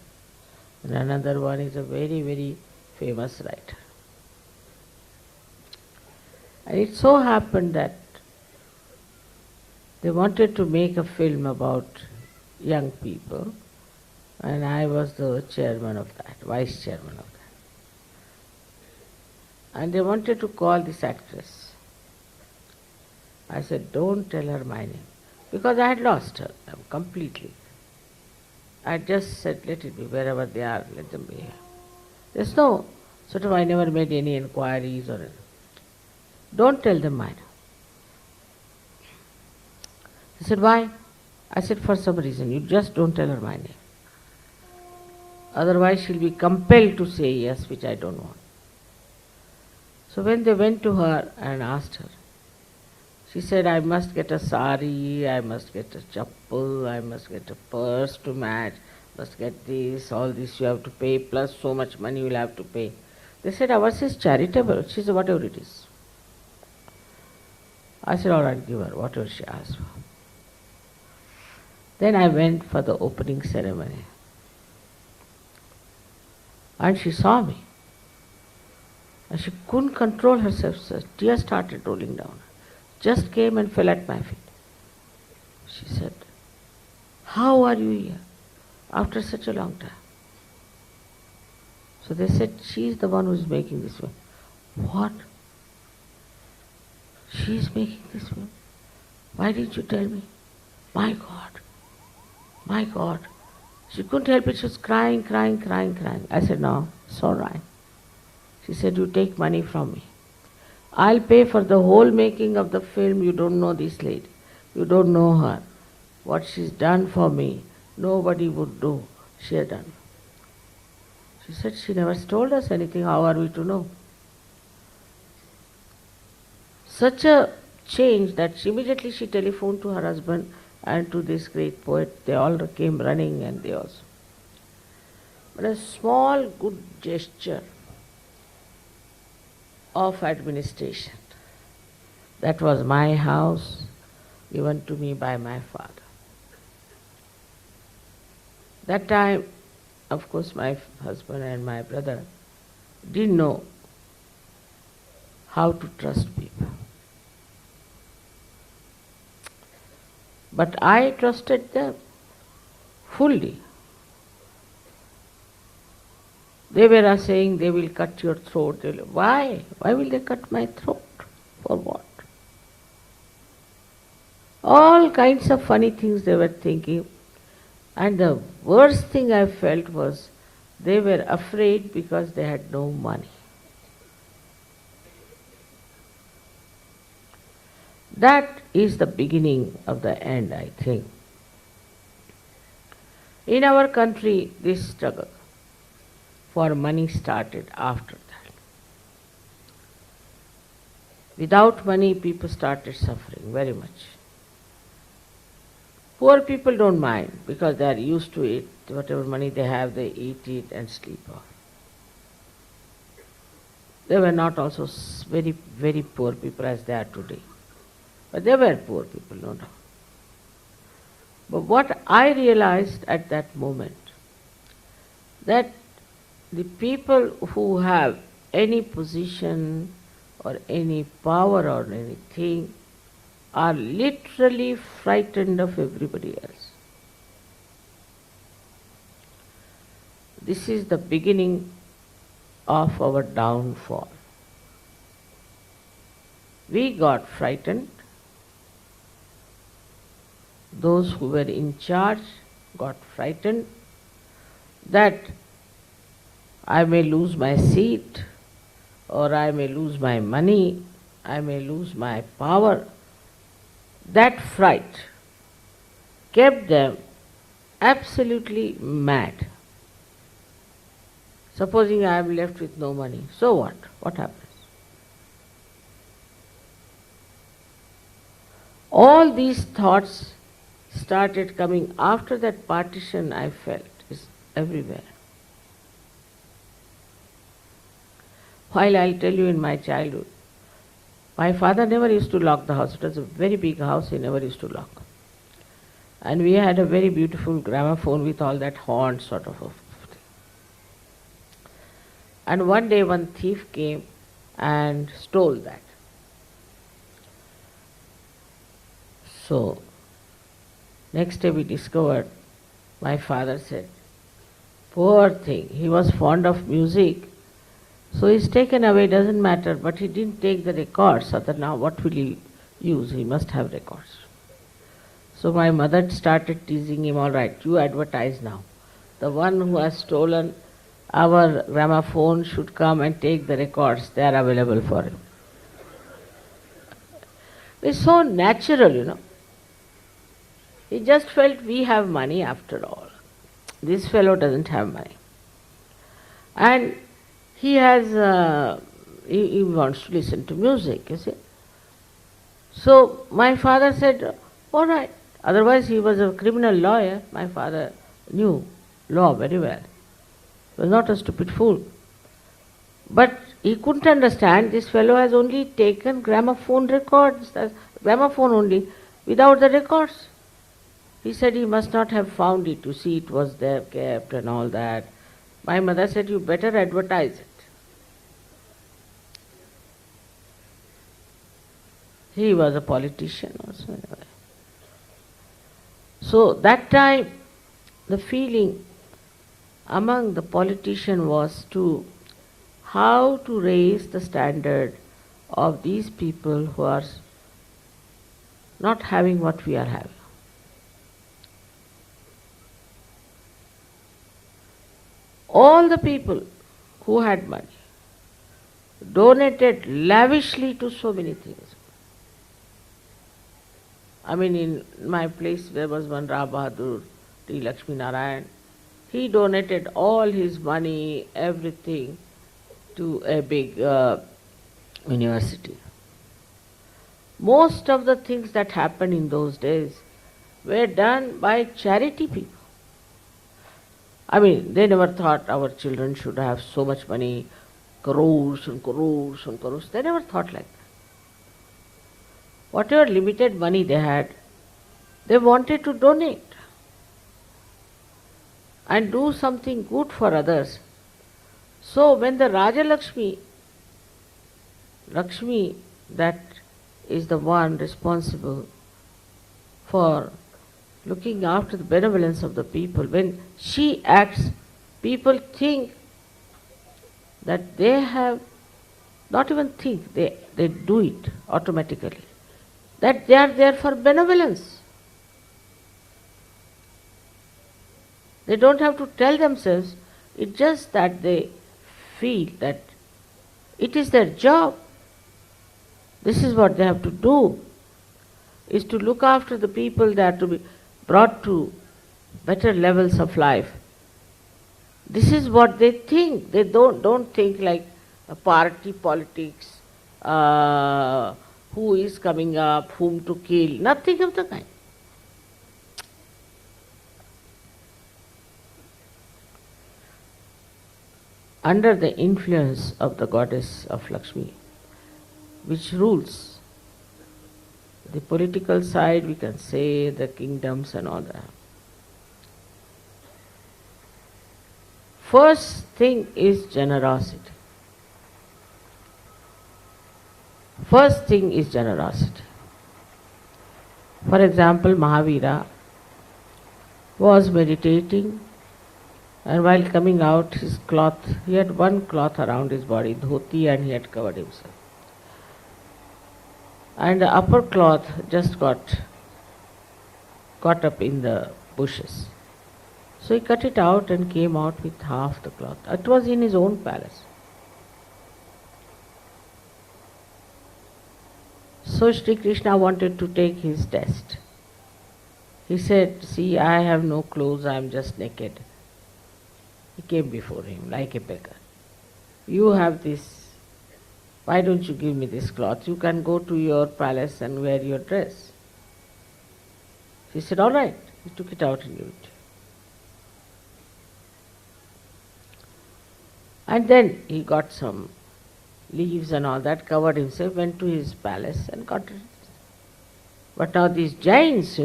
and another one is a very, very famous writer. And it so happened that they wanted to make a film about young people, and I was the chairman of that, vice chairman of that. And they wanted to call this actress. I said, don't tell her my name, because I had lost her completely. I just said, let it be, wherever they are, let them be here. There's no, I never made any inquiries or anything. Don't tell them my name. He said, why? I said, for some reason, you just don't tell her my name. Otherwise she'll be compelled to say yes, which I don't want. So when they went to her and asked her, she said, I must get a sari, I must get a chappal, I must get a purse to match, must get this, all this you have to pay, plus so much money you will have to pay. They said, ours is charitable. She said, whatever it is. I said, all right, give her whatever she asked for. Then I went for the opening ceremony. And she saw me. And she couldn't control herself. So tears started rolling down. Just came and fell at my feet. She said, how are you here after such a long time? So they said, she is the one who is making this film. What? She is making this film? Why didn't you tell me? My God. My God. She couldn't help it. She was crying. I said, no, it's all right. She said, you take money from me. I'll pay for the whole making of the film. You don't know this lady. You don't know her. What she's done for me, nobody would do. She had done. She said, she never told us anything. How are we to know? Such a change that immediately she telephoned to her husband and to this great poet. They all came running and they also. But a small good gesture of administration. That was my house, given to me by my father. That time, of course, my husband and my brother didn't know how to trust people. But I trusted them fully. They were saying they will cut your throat. Why? Why will they cut my throat? For what? All kinds of funny things they were thinking. And the worst thing I felt was they were afraid because they had no money. That is the beginning of the end, I think. In our country, this struggle for money started after that. Without money, people started suffering very much. Poor people don't mind because they are used to it. Whatever money they have, they eat it and sleep off. They were not also very, very poor people as they are today. But they were poor people, no doubt. But what I realized at that moment, that the people who have any position or any power or anything are literally frightened of everybody else. This is the beginning of our downfall. We got frightened. Those who were in charge got frightened that I may lose my seat, or I may lose my money, I may lose my power. That fright kept them absolutely mad. Supposing I am left with no money, so what? What happens? All these thoughts started coming after that partition I felt is everywhere. While I'll tell you in my childhood, my father never used to lock the house. It was a very big house, he never used to lock. And we had a very beautiful gramophone with all that horn sort of a thing. And one day one thief came and stole that. So, next day we discovered, my father said, poor thing, he was fond of music, so he's taken away, doesn't matter, but he didn't take the records, so that now what will he use? He must have records. So my mother started teasing him, all right, you advertise now. The one who has stolen our gramophone should come and take the records, they are available for him. It's so natural, you know. He just felt we have money after all. This fellow doesn't have money. And he has, he wants to listen to music, you see. So my father said, all right. Otherwise he was a criminal lawyer. My father knew law very well. He was not a stupid fool. But he couldn't understand this fellow has only taken gramophone records, gramophone only, without the records. He said he must not have found it. You see, it was there kept and all that. My mother said, you better advertise it. He was a politician also. Anyway. So that time, the feeling among the politicians was to how to raise the standard of these people who are not having what we are having. All the people who had money donated lavishly to so many things. I mean, in my place there was one Ram Bahadur T. Lakshmi Narayan. He donated all his money, everything, to a big university. Most of the things that happened in those days were done by charity people. I mean, they never thought our children should have so much money, crores and crores and crores. They never thought like that. Whatever limited money they had, they wanted to donate and do something good for others. So when the Raja Lakshmi, that is the one responsible for looking after the benevolence of the people, when she acts, people think that they have, not even think, they do it automatically, that they are there for benevolence. They don't have to tell themselves, it's just that they feel that it is their job. This is what they have to do, is to look after the people that are to be brought to better levels of life. This is what they think. They don't think like a party politics, who is coming up, whom to kill, nothing of the kind. Under the influence of the goddess of Lakshmi, which rules the political side, we can say, the kingdoms and all that. First thing is generosity. First thing is generosity. For example, Mahavira was meditating, and while coming out, his cloth, he had one cloth around his body, dhoti, and he had covered himself. And the upper cloth just got up in the bushes. So he cut it out and came out with half the cloth. It was in his own palace. So Shri Krishna wanted to take his test. He said, see, I have no clothes, I am just naked. He came before him like a beggar. You have this. Why don't you give me this cloth? You can go to your palace and wear your dress. He said, all right. He took it out and gave it. And then he got some leaves and all that, covered himself, went to his palace and got it. But now these giants,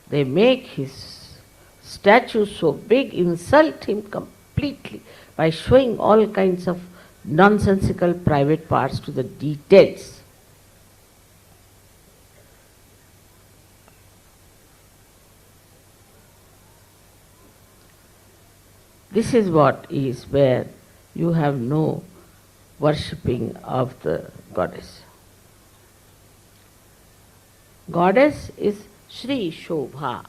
they make his statue so big, insult him completely by showing all kinds of nonsensical private parts to the details. This is what is where you have no worshipping of the goddess. Goddess is Shri Shobha.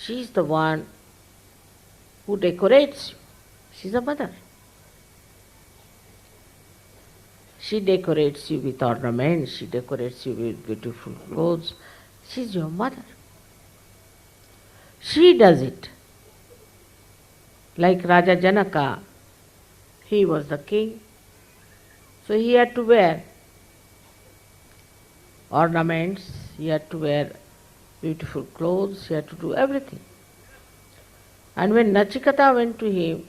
She is the one who decorates you. She is a mother. She decorates you with ornaments, she decorates you with beautiful clothes. She is your mother. She does it. Like Raja Janaka, he was the king, so he had to wear ornaments, he had to wear beautiful clothes, he had to do everything. And when Nachiketa went to him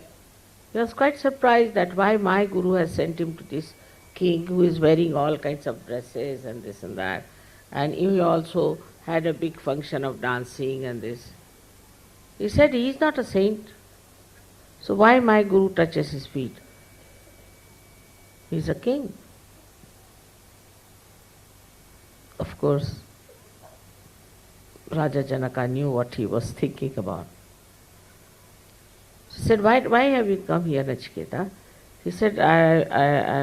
He was quite surprised that why my guru has sent him to this king who is wearing all kinds of dresses and this and that. And he also had a big function of dancing and this. He said he is not a saint. So why my guru touches his feet? He is a king. Of course, Raja Janaka knew what he was thinking about. She said, why have you come here, Nachiketa? He said, I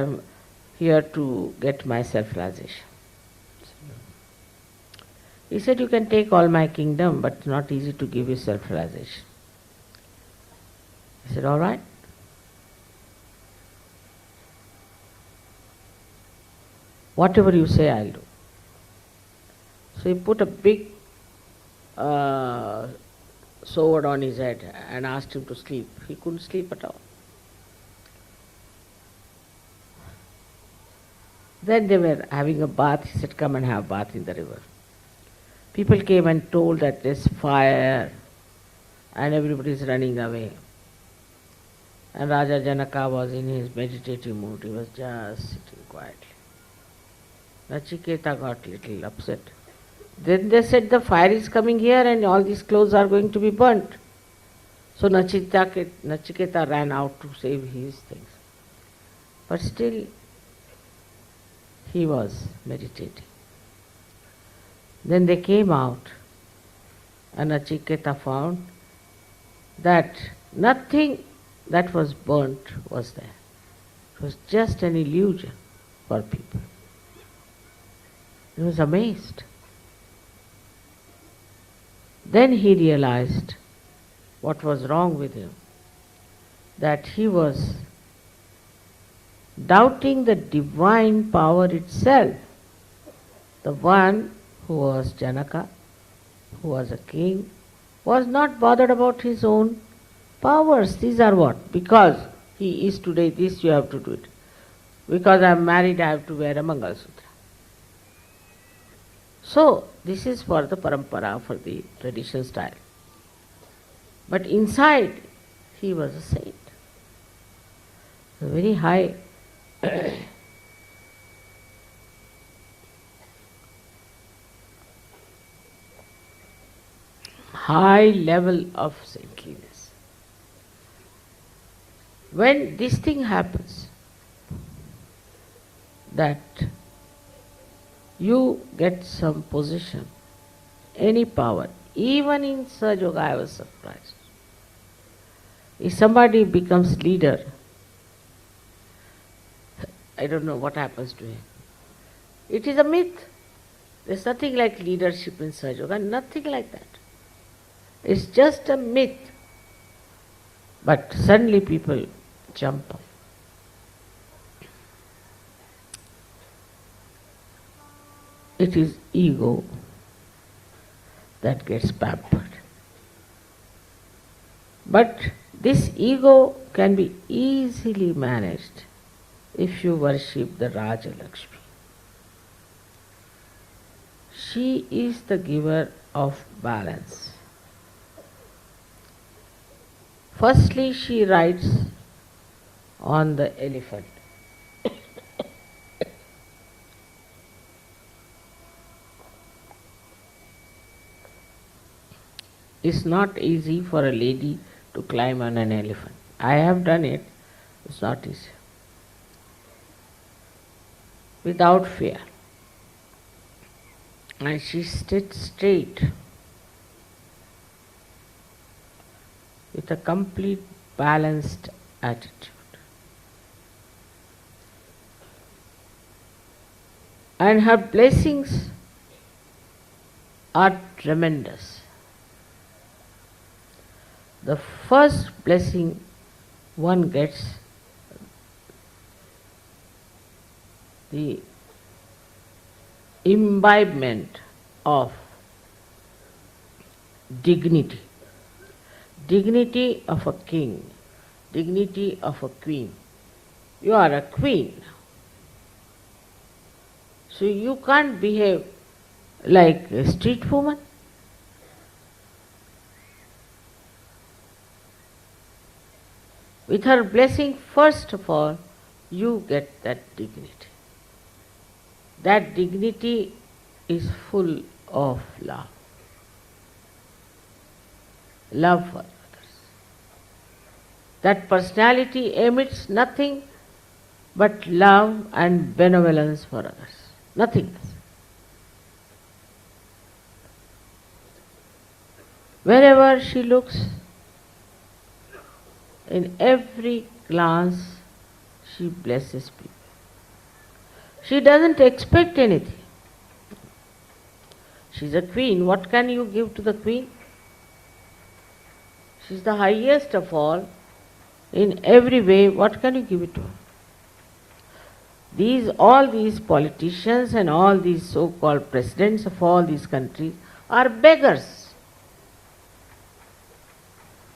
am here to get my self-realization. He said, you can take all my kingdom, but it's not easy to give you self-realization. He said, all right. Whatever you say, I'll do. So he put a big sword on his head and asked him to sleep. He couldn't sleep at all. Then they were having a bath. He said, come and have a bath in the river. People came and told that there's fire and everybody is running away. And Raja Janaka was in his meditative mood. He was just sitting quietly. Nachiketa got a little upset. Then they said the fire is coming here and all these clothes are going to be burnt. So Nachiketa ran out to save his things. But still he was meditating. Then they came out and Nachiketa found that nothing that was burnt was there. It was just an illusion for people. He was amazed. Then he realized what was wrong with him, that he was doubting the divine power itself. The one who was Janaka, who was a king, was not bothered about his own powers. These are what? Because he is today this, you have to do it. Because I am married, I have to wear a Mangalsutra. So, this is for the parampara, for the traditional style. But inside, he was a saint. A very high high level of saintliness. When this thing happens, that you get some position, any power, even in Sahaja Yoga I was surprised. If somebody becomes leader, I don't know what happens to him. It is a myth. There's nothing like leadership in Sahaja Yoga, nothing like that. It's just a myth. But suddenly people jump up. It is ego that gets pampered. But this ego can be easily managed if you worship the Raja Lakshmi. She is the giver of balance. Firstly, she rides on the elephant. It's not easy for a lady to climb on an elephant. I have done it. It's not easy. Without fear. And she sits straight with a complete balanced attitude. And her blessings are tremendous. The first blessing one gets, the imbibement of dignity. Dignity of a king, dignity of a queen. You are a queen. So you can't behave like a street woman. With her blessing, first of all, you get that dignity. That dignity is full of love. Love for others. That personality emits nothing but love and benevolence for others. Nothing else. Wherever she looks, in every glance, she blesses people. She doesn't expect anything. She's a queen. What can you give to the queen? She's the highest of all. In every way, what can you give it to her? All these politicians and all these so-called presidents of all these countries are beggars.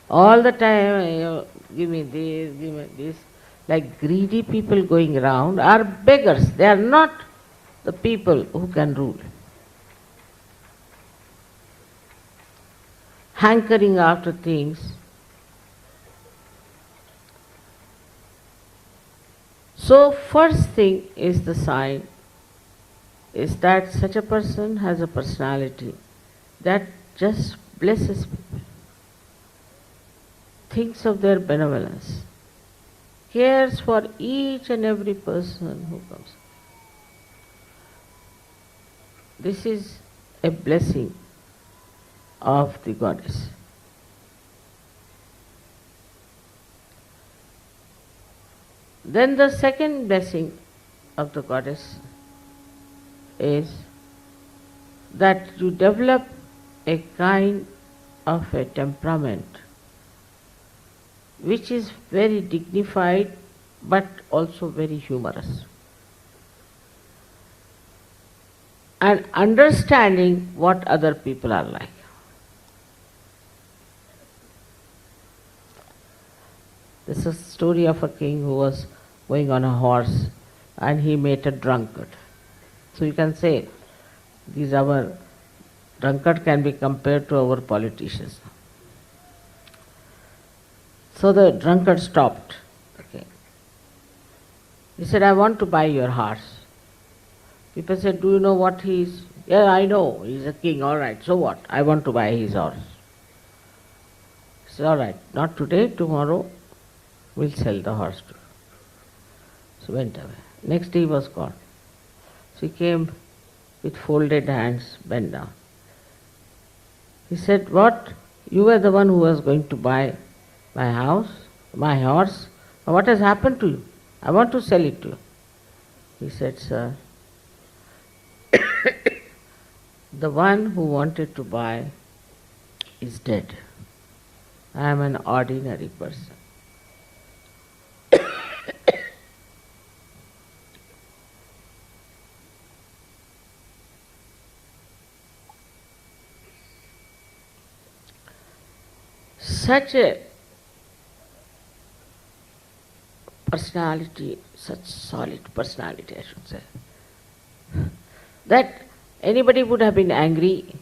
All the time, give me this, like greedy people going around are beggars. They are not the people who can rule. Hankering after things. So first thing is the sign is that such a person has a personality that just blesses people, thinks of their benevolence, cares for each and every person who comes. This is a blessing of the goddess. Then the second blessing of the goddess is that you develop a kind of a temperament which is very dignified but also very humorous. And understanding what other people are like. This is a story of a king who was going on a horse and he met a drunkard. So you can say, drunkard can be compared to our politicians. So the drunkard stopped. Okay. He said, I want to buy your horse. People said, do you know what he is? Yeah, I know, he's a king, all right, so what? I want to buy his horse. He said, all right, not today, tomorrow we'll sell the horse to you. So went away. Next day he was called. So he came with folded hands, bent down. He said, what? You were the one who was going to buy my house, my horse. What has happened to you? I want to sell it to you. He said, sir, the one who wanted to buy is dead. I am an ordinary person. Such a personality, such solid personality, I should say, that anybody would have been angry,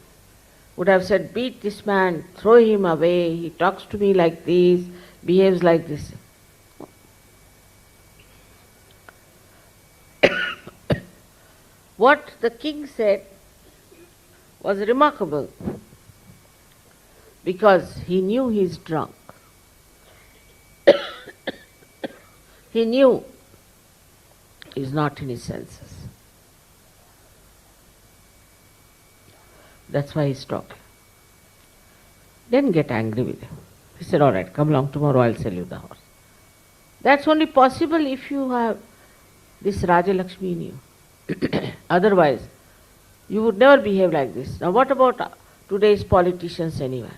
would have said, beat this man, throw him away, he talks to me like this, behaves like this. What the king said was remarkable, because he knew he's drunk. He knew he's not in his senses. That's why he stopped. Didn't get angry with him. He said, all right, come along, tomorrow I'll sell you the horse. That's only possible if you have this Raja Lakshmi in you. Otherwise, you would never behave like this. Now what about today's politicians anyway?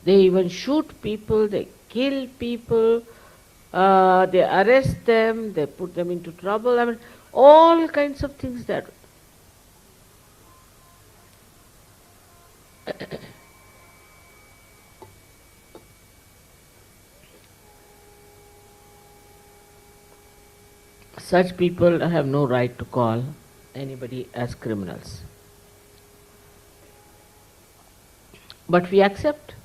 They even shoot people, they kill people, they arrest them, they put them into trouble. I mean, all kinds of things that. Such people have no right to call anybody as criminals. But we accept.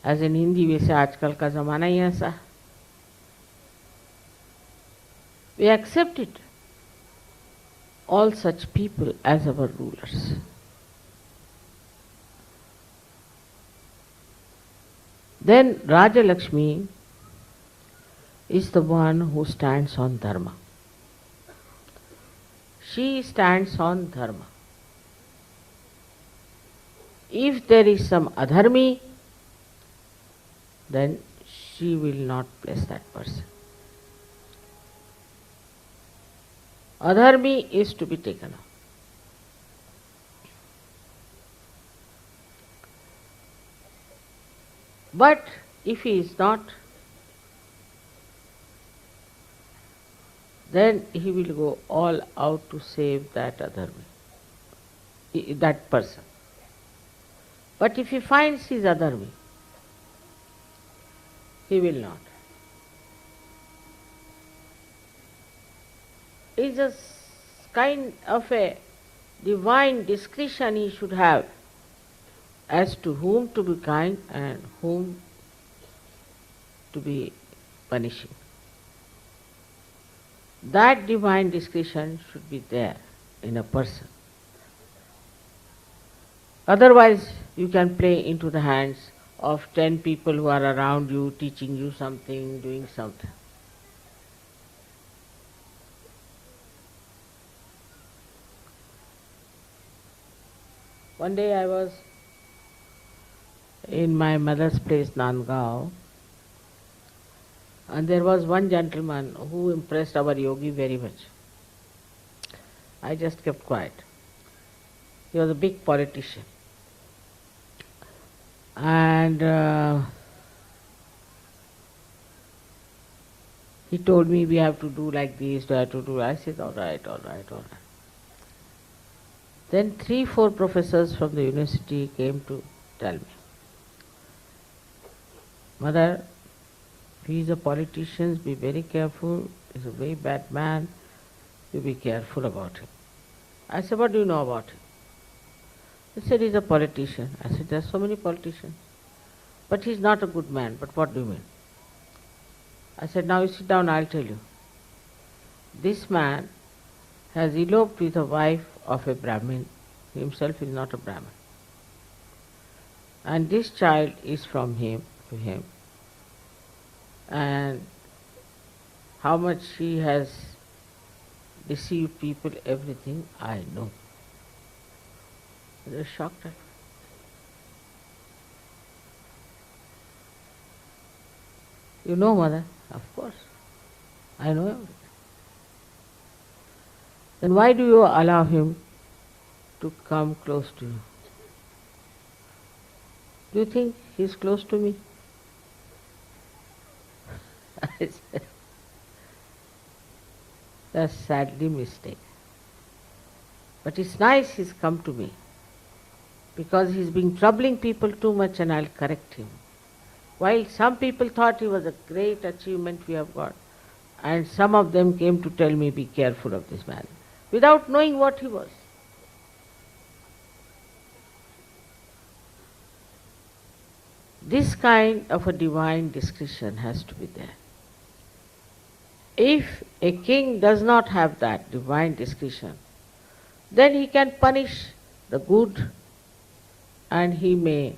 As in Hindi वैसे आजकल का ज़माना ही ऐसा है. We accept it. All such people as our rulers. Then Raja Lakshmi is the one who stands on dharma. She stands on dharma. If there is some adharmi, then she will not bless that person. Adharmi is to be taken out. But if he is not, then he will go all out to save that adharmi, that person. But if he finds his adharmi, he will not. It's a kind of a divine discretion he should have as to whom to be kind and whom to be punishing. That divine discretion should be there in a person. Otherwise, you can play into the hands of 10 people who are around you, teaching you something, doing something. One day I was in my mother's place, Nandgaon, and there was one gentleman who impressed our yogi very much. I just kept quiet. He was a big politician. And he told me we have to do like this, we have to do. I said, all right. Then 3-4 professors from the university came to tell me, Mother, he is a politician, be very careful, he is a very bad man, you be careful about him. I said, what do you know about him? He said, he is a politician. I said, there are so many politicians. But he is not a good man. But what do you mean? I said, now you sit down, I'll tell you. This man has eloped with a wife of a Brahmin. He himself is not a Brahmin. And this child is from him to him. And how much he has deceived people, everything I know. They were shocked at me. You know, Mother? Of course. I know everything. Then why do you allow him to come close to you? Do you think he is close to me? I said, that's sadly mistaken. But it's nice he's come to me, because he's been troubling people too much and I'll correct him. While some people thought he was a great achievement we have got, and some of them came to tell me, be careful of this man, without knowing what he was. This kind of a divine discretion has to be there. If a king does not have that divine discretion, then he can punish the good and he may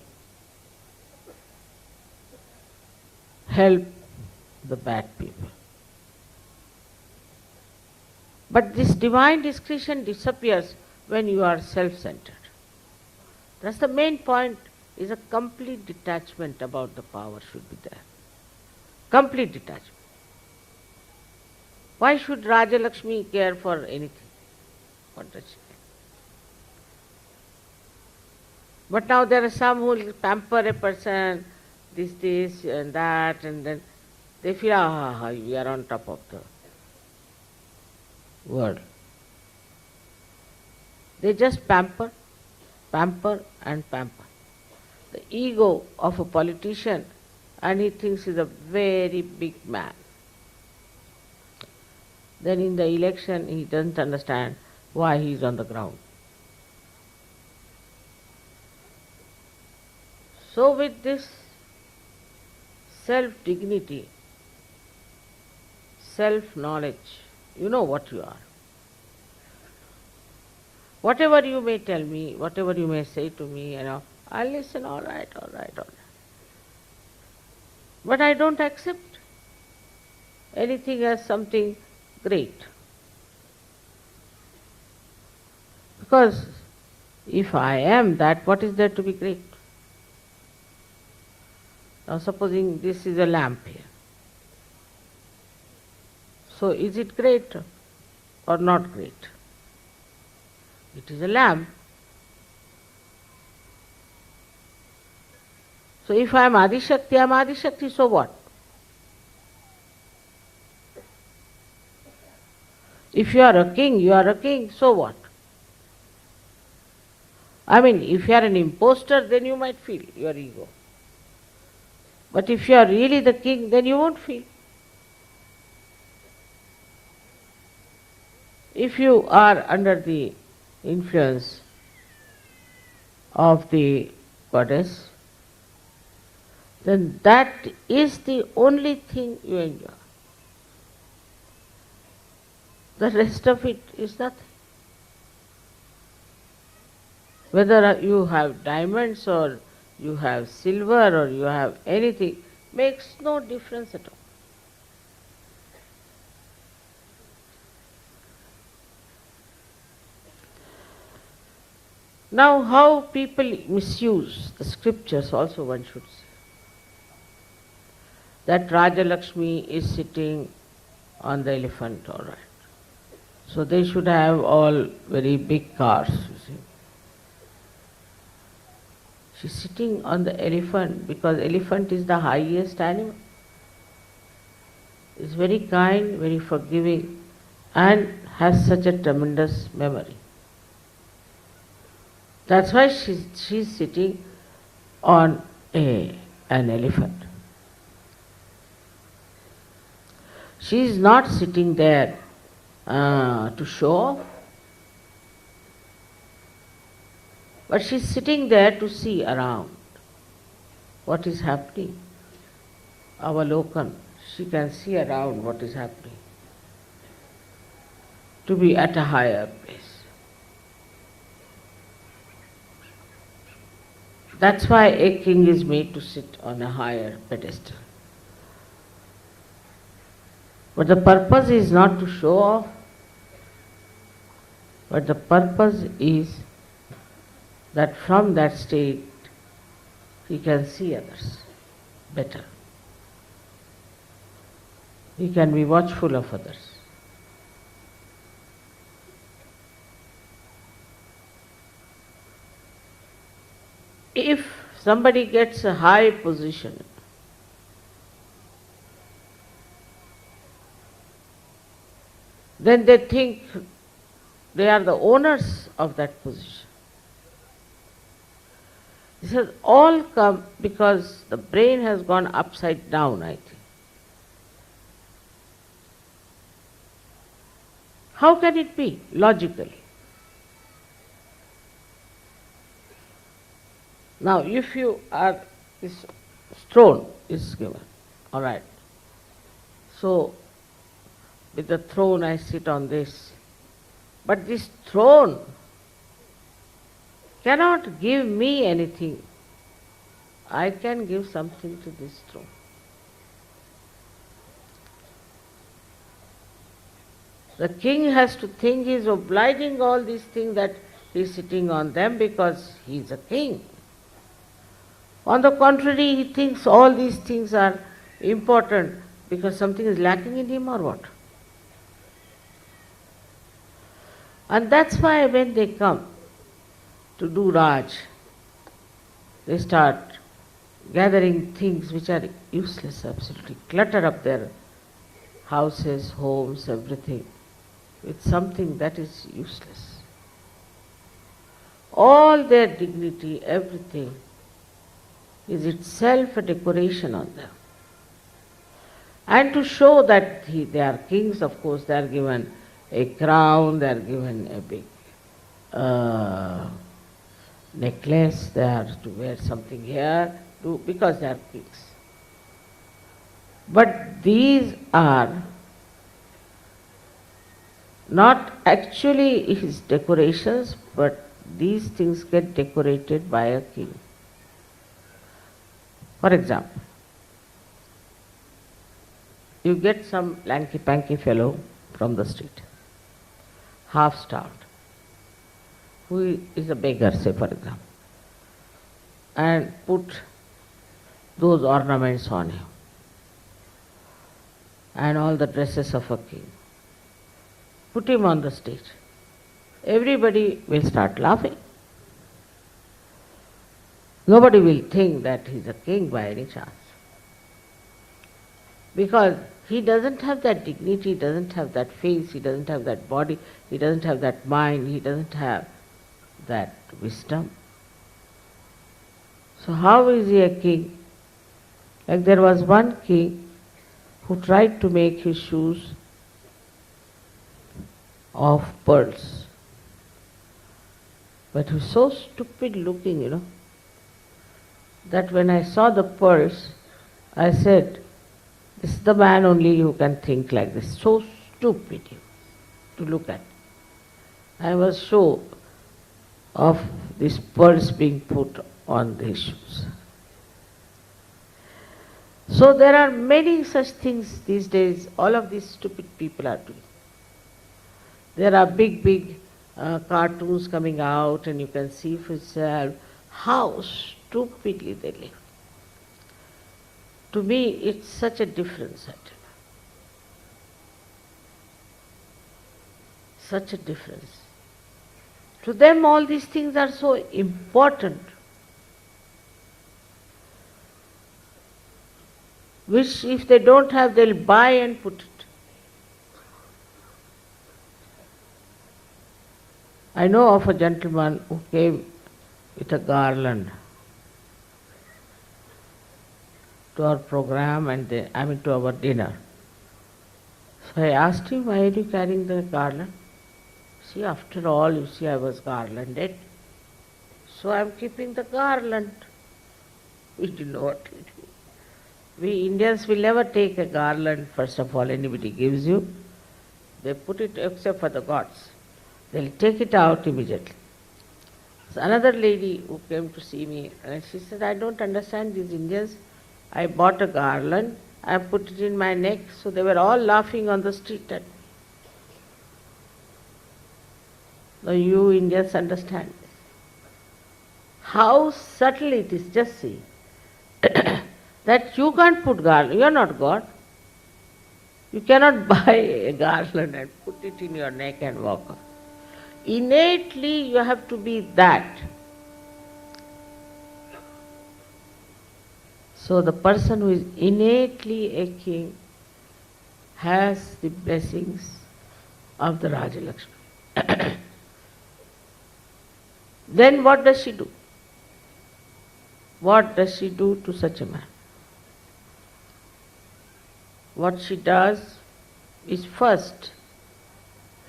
help the bad people. But this divine discretion disappears when you are self-centered. That's the main point, is a complete detachment about the power should be there. Complete detachment. Why should Raja Lakshmi care for anything? What does she care? But now there are some who will pamper a person, this and that, and then they feel, we are on top of the world. They just pamper and pamper. The ego of a politician, and he thinks he's a very big man. Then in the election he doesn't understand why he is on the ground. So with this self-dignity, self-knowledge. You know what you are. Whatever you may tell me, whatever you may say to me, I'll listen, all right, all right, all right. But I don't accept anything as something great. Because if I am that, what is there to be great? Now supposing this is a lamp here. So is it great or not great? It is a lamp. So if I am Adishakti, I am Adishakti, so what? If you are a king, you are a king, so what? I mean, if you are an imposter, then you might feel your ego. But if you are really the king, then you won't feel. If you are under the influence of the goddess, then that is the only thing you enjoy. The rest of it is nothing. Whether you have diamonds or you have silver or you have anything, makes no difference at all. Now, how people misuse the scriptures also one should say. That Raja Lakshmi is sitting on the elephant, all right. So they should have all very big cars, you see. She's sitting on the elephant because elephant is the highest animal. It's very kind, very forgiving, and has such a tremendous memory. That's why she's sitting on an elephant. She is not sitting there to show off, but she is sitting there to see around what is happening. Avalokan, she can see around what is happening, to be at a higher place. That's why a king is made to sit on a higher pedestal. But the purpose is not to show off, but the purpose is that from that state he can see others better. He can be watchful of others. If somebody gets a high position, then they think they are the owners of that position. This has all come because the brain has gone upside down, I think. How can it be logically? Now, if you are, this throne is given, all right. So, with the throne I sit on this. But this throne cannot give me anything. I can give something to this throne. The king has to think he is obliging all these things that he is sitting on them because he is a king. On the contrary, he thinks all these things are important because something is lacking in him or what? And that's why when they come to do Raj, they start gathering things which are useless, absolutely, clutter up their houses, homes, everything, with something that is useless. All their dignity, everything, is itself a decoration on them. And to show that they are kings, of course, they are given a crown, they are given a big necklace, they are to wear something here, because they are kings. But these are not actually his decorations, but these things get decorated by a king. For example, you get some lanky-panky fellow from the street, half-starved, who is a beggar, say for example, and put those ornaments on him and all the dresses of a king. Put him on the stage. Everybody will start laughing. Nobody will think that he's a king by any chance. Because he doesn't have that dignity, he doesn't have that face, he doesn't have that body, he doesn't have that mind, he doesn't have that wisdom. So how is he a king? Like there was one king who tried to make his shoes of pearls. But he was so stupid looking, that when I saw the pearls, I said, this is the man only who can think like this. So stupid to look at. I was sure of these pearls being put on his shoes. So there are many such things these days, all of these stupid people are doing. There are big cartoons coming out, and you can see for yourself how stupidly they live. To me, it's such a difference, actually. Such a difference. To them, all these things are so important, which if they don't have, they'll buy and put it. I know of a gentleman who came with a garland to our program and to our dinner. So I asked him, why are you carrying the garland? See, after all, you see, I was garlanded. So I am keeping the garland. We didn't know what to do. We Indians will never take a garland, first of all, anybody gives you. They put it, except for the gods. They'll take it out immediately. So another lady who came to see me, and she said, I don't understand these Indians. I bought a garland, I put it in my neck, so they were all laughing on the street at me. Now you Indians understand this. How subtle it is, just see. That you can't put garland, you are not God. You cannot buy a garland and put it in your neck and walk on. Innately you have to be that. So the person who is innately a king has the blessings of the Raja Lakshmi. Then what does she do? What does she do to such a man? What she does is, first,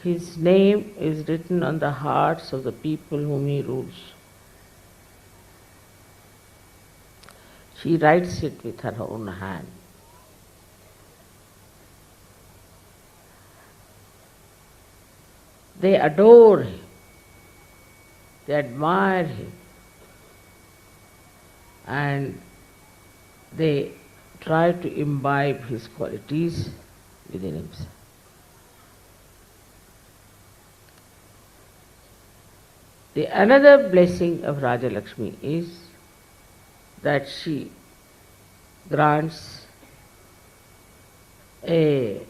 his name is written on the hearts of the people whom he rules. She writes it with her own hand. They adore him. They admire him. And they try to imbibe his qualities within himself. The another blessing of Raja Lakshmi is that she grants a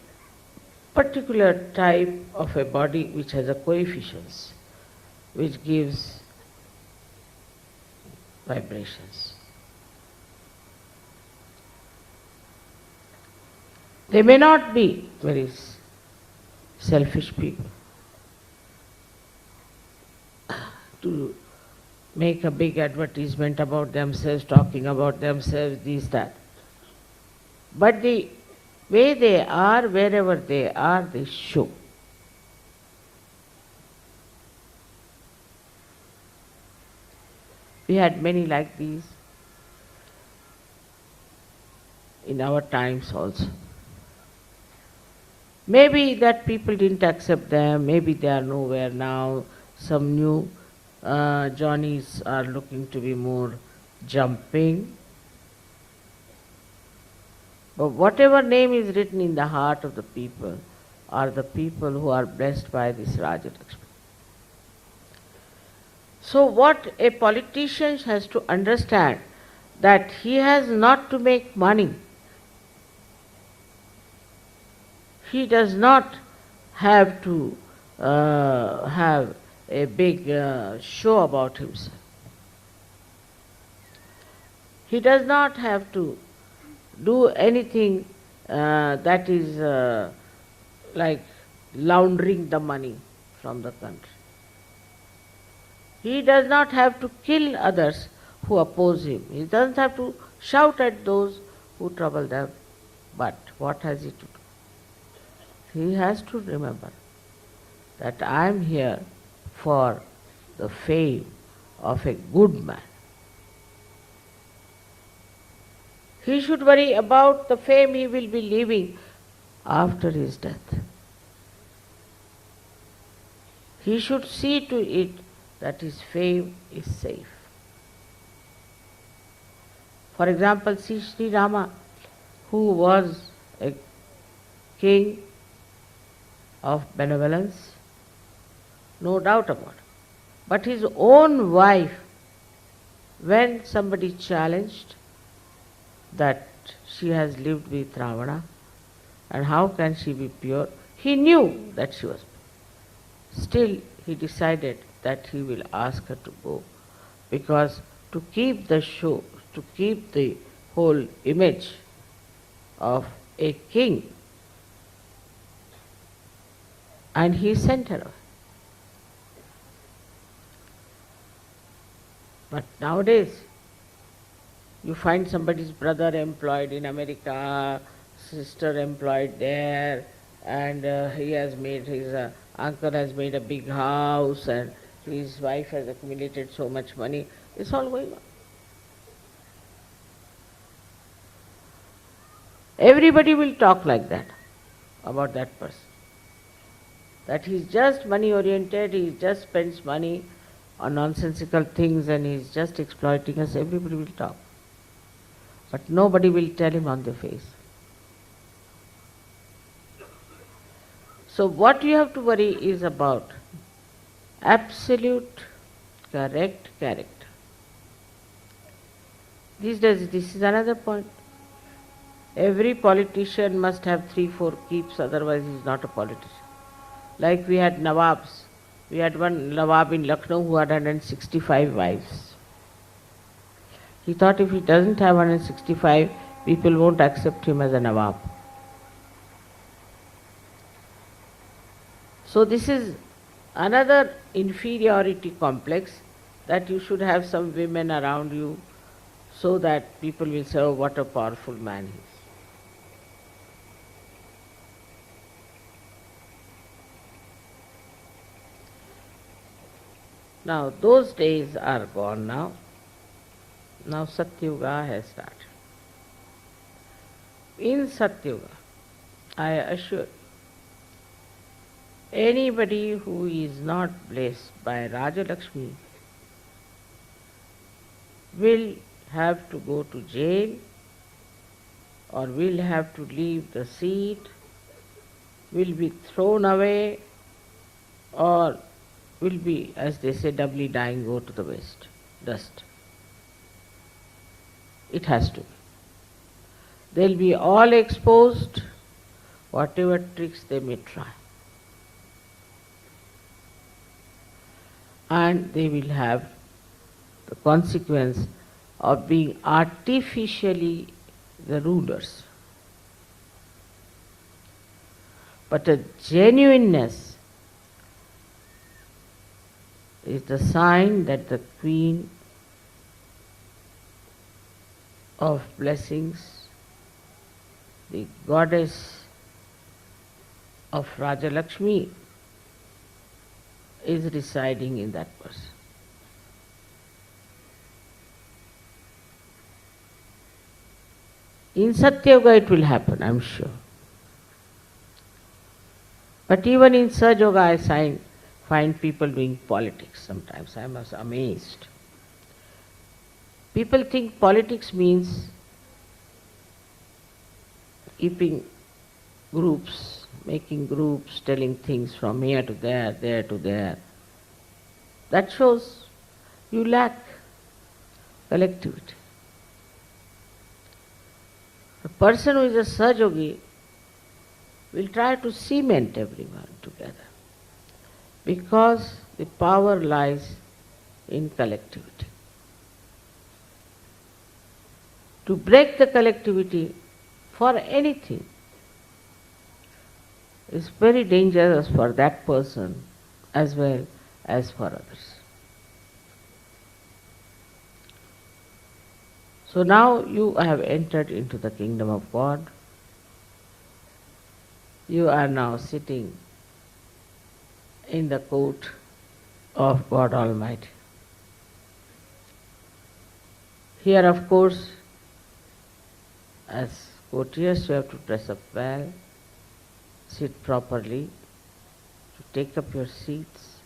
particular type of a body which has a coefficients, which gives vibrations. They may not be very selfish people to make a big advertisement about themselves, talking about themselves, this, that. But the way they are, wherever they are, they show. We had many like these. in our times also. Maybe that people didn't accept them, maybe they are nowhere now. Some new Johnnies are looking to be more jumping. But whatever name is written in the heart of the people are the people who are blessed by this Raja Lakshmi. So what a politician has to understand, that he has not to make money. He does not have to have a big show about himself. He does not have to do anything that is like laundering the money from the country. He does not have to kill others who oppose him. He doesn't have to shout at those who trouble them. But what has he to do? He has to remember that I am here for the fame of a good man. He should worry about the fame he will be leaving after his death. He should see to it that his fame is safe. For example, see Shri Rama, who was a king of benevolence, no doubt about it. But his own wife, when somebody challenged that she has lived with Ravana and how can she be pure, he knew that she was pure. Still, he decided that he will ask her to go, because to keep the show, to keep the whole image of a king, and he sent her away. But nowadays, you find somebody's brother employed in America, sister employed there, and he has made his uncle has made a big house, and his wife has accumulated so much money. It's all going on. Everybody will talk like that about that person. That he's just money oriented, he just spends money on nonsensical things and he's just exploiting us. Everybody will talk. But nobody will tell him on the face. So what you have to worry is about absolute correct character. These days, this is another point. Every politician must have 3-4 keeps, otherwise he is not a politician. Like we had Nawabs. We had one Nawab in Lucknow who had 165 wives. He thought if he doesn't have 165, people won't accept him as a Nawab. So this is another inferiority complex, that you should have some women around you so that people will say, oh, what a powerful man he is. Now those days are gone now. Now Satyuga has started. In Satyuga, I assure you, anybody who is not blessed by Raja Lakshmi will have to go to jail, or will have to leave the seat, will be thrown away, or will be, as they say, doubly dying, go to the waste, dust. It has to be. They'll be all exposed, whatever tricks they may try. And they will have the consequence of being artificially the rulers. But a genuineness is the sign that the Queen of Blessings, the goddess of Raja Lakshmi, is residing in that person. In Satyoga it will happen, I'm sure. But even in Sajoga I find people doing politics sometimes. I am amazed. People think politics means keeping groups, making groups, telling things from here to there to there. That shows you lack collectivity. A person who is a Sajogi will try to cement everyone together because the power lies in collectivity. To break the collectivity for anything is very dangerous for that person as well as for others. So now you have entered into the kingdom of God. You are now sitting in the court of God Almighty. Here, of course, as courtiers, you have to dress up well, sit properly, to take up your seats.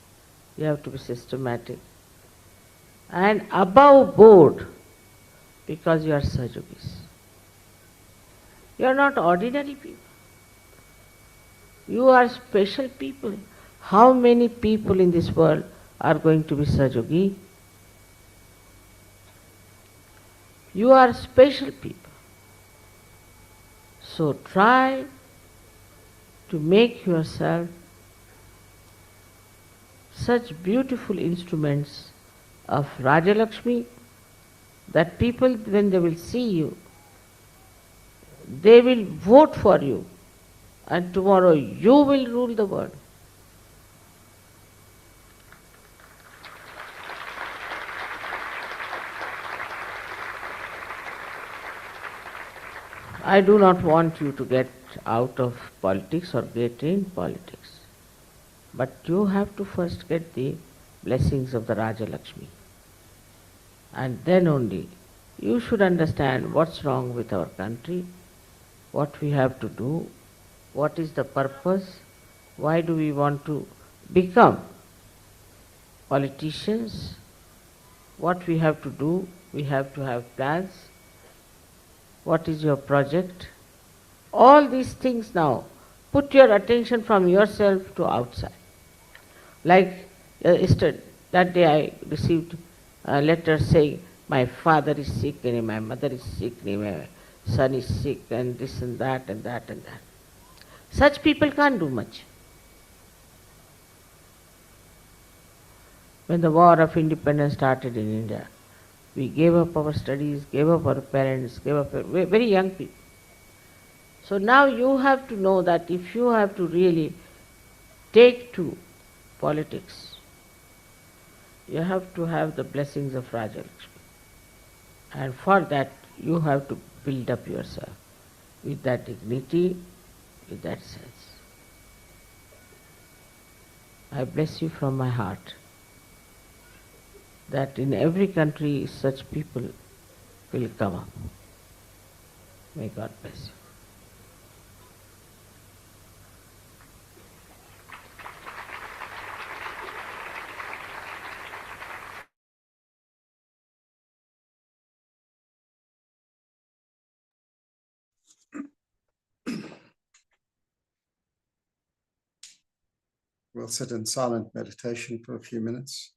You have to be systematic and above board, because you are Sajogis. You are not ordinary people. You are special people. How many people in this world are going to be Sajogi? You are special people. So try to make yourself such beautiful instruments of Raja Lakshmi that people, when they will see you, they will vote for you, and tomorrow you will rule the world. I do not want you to get out of politics or get in politics. But you have to first get the blessings of the Raja Lakshmi. And then only you should understand what's wrong with our country, what we have to do, what is the purpose, why do we want to become politicians, what we have to do, we have to have plans, what is your project. All these things now, put your attention from yourself to outside. Like yesterday, that day I received a letter saying, my father is sick and my mother is sick and my son is sick and this and that and that and that. Such people can't do much. When the war of independence started in India, we gave up our studies, gave up our parents, gave up very young people. So now you have to know that if you have to really take to politics, you have to have the blessings of Raja Lakshmi. And for that you have to build up yourself with that dignity, with that sense. I bless you from my heart that in every country such people will come up. May God bless you. We'll sit in silent meditation for a few minutes.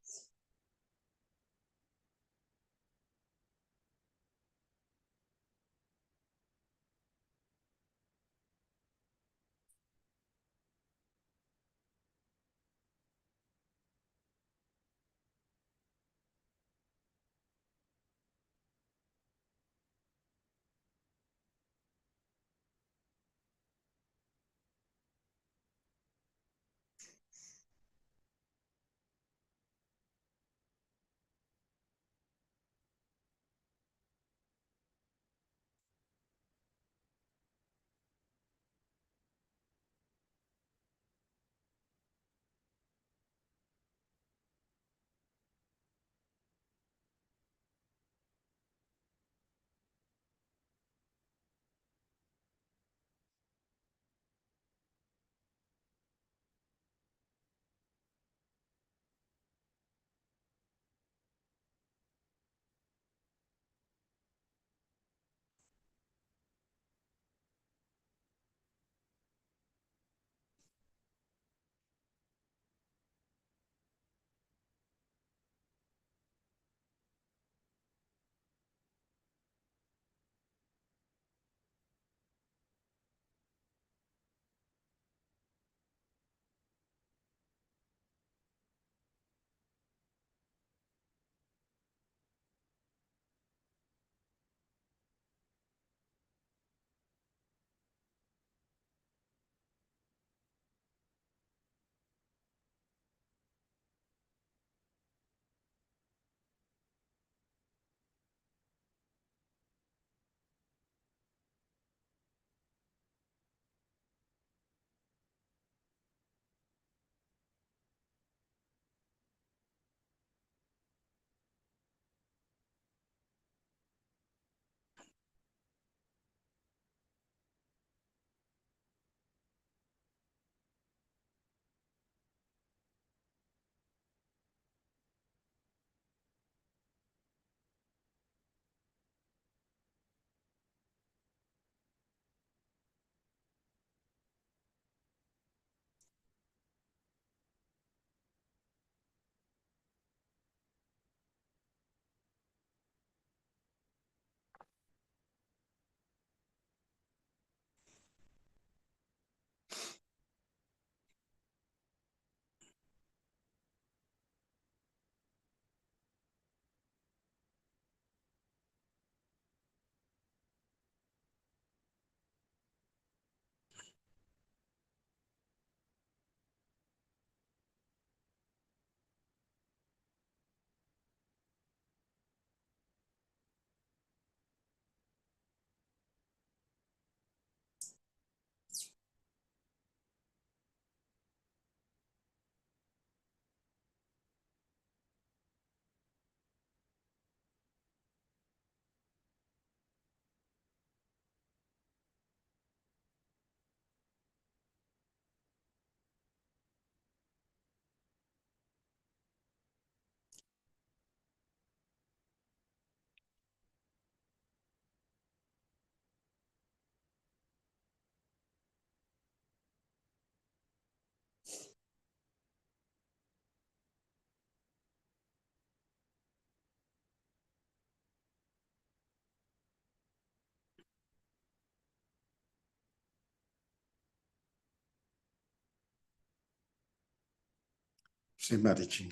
Shri Mataji,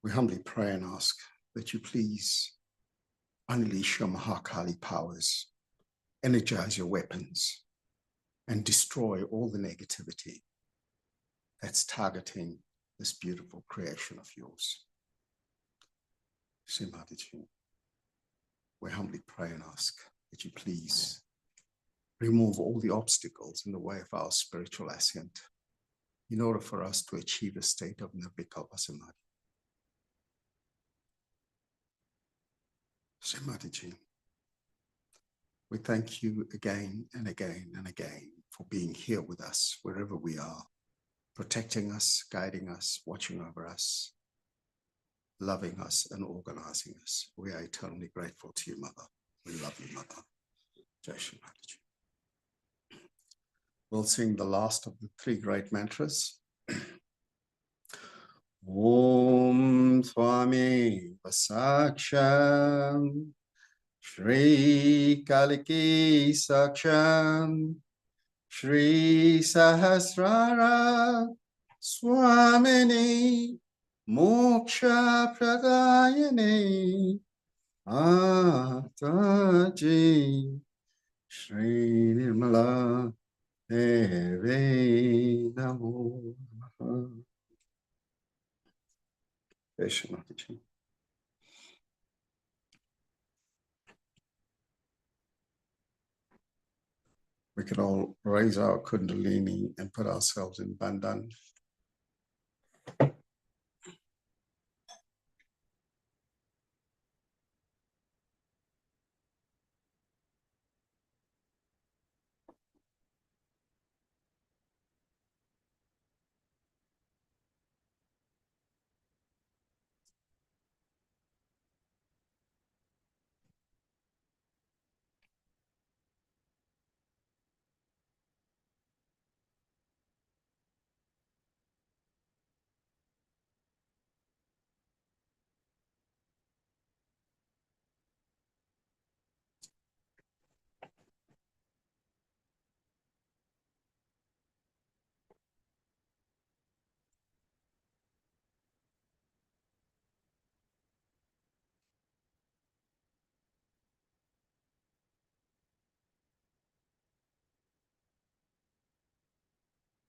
we humbly pray and ask that you please unleash your Mahakali powers, energize your weapons, and destroy all the negativity that's targeting this beautiful creation of yours. Shri Mataji, we humbly pray and ask that you please remove all the obstacles in the way of our spiritual ascent in order for us to achieve a state of Nirvikalpa Samadhi. Shri Mataji, we thank you again and again and again for being here with us wherever we are, protecting us, guiding us, watching over us, loving us, and organizing us. We are eternally grateful to you, Mother. We love you, Mother. Jai Shri Mataji. We'll sing the last of the three great mantras. Om Swami Vasaksham Shri Kaliki Saksham Shri Sahasrara Swamini Moksha Pradayane Ataji Shri Nirmala Deve Namo Namaha. Jai Shri Mataji. We can all raise our Kundalini and put ourselves in Bandhan.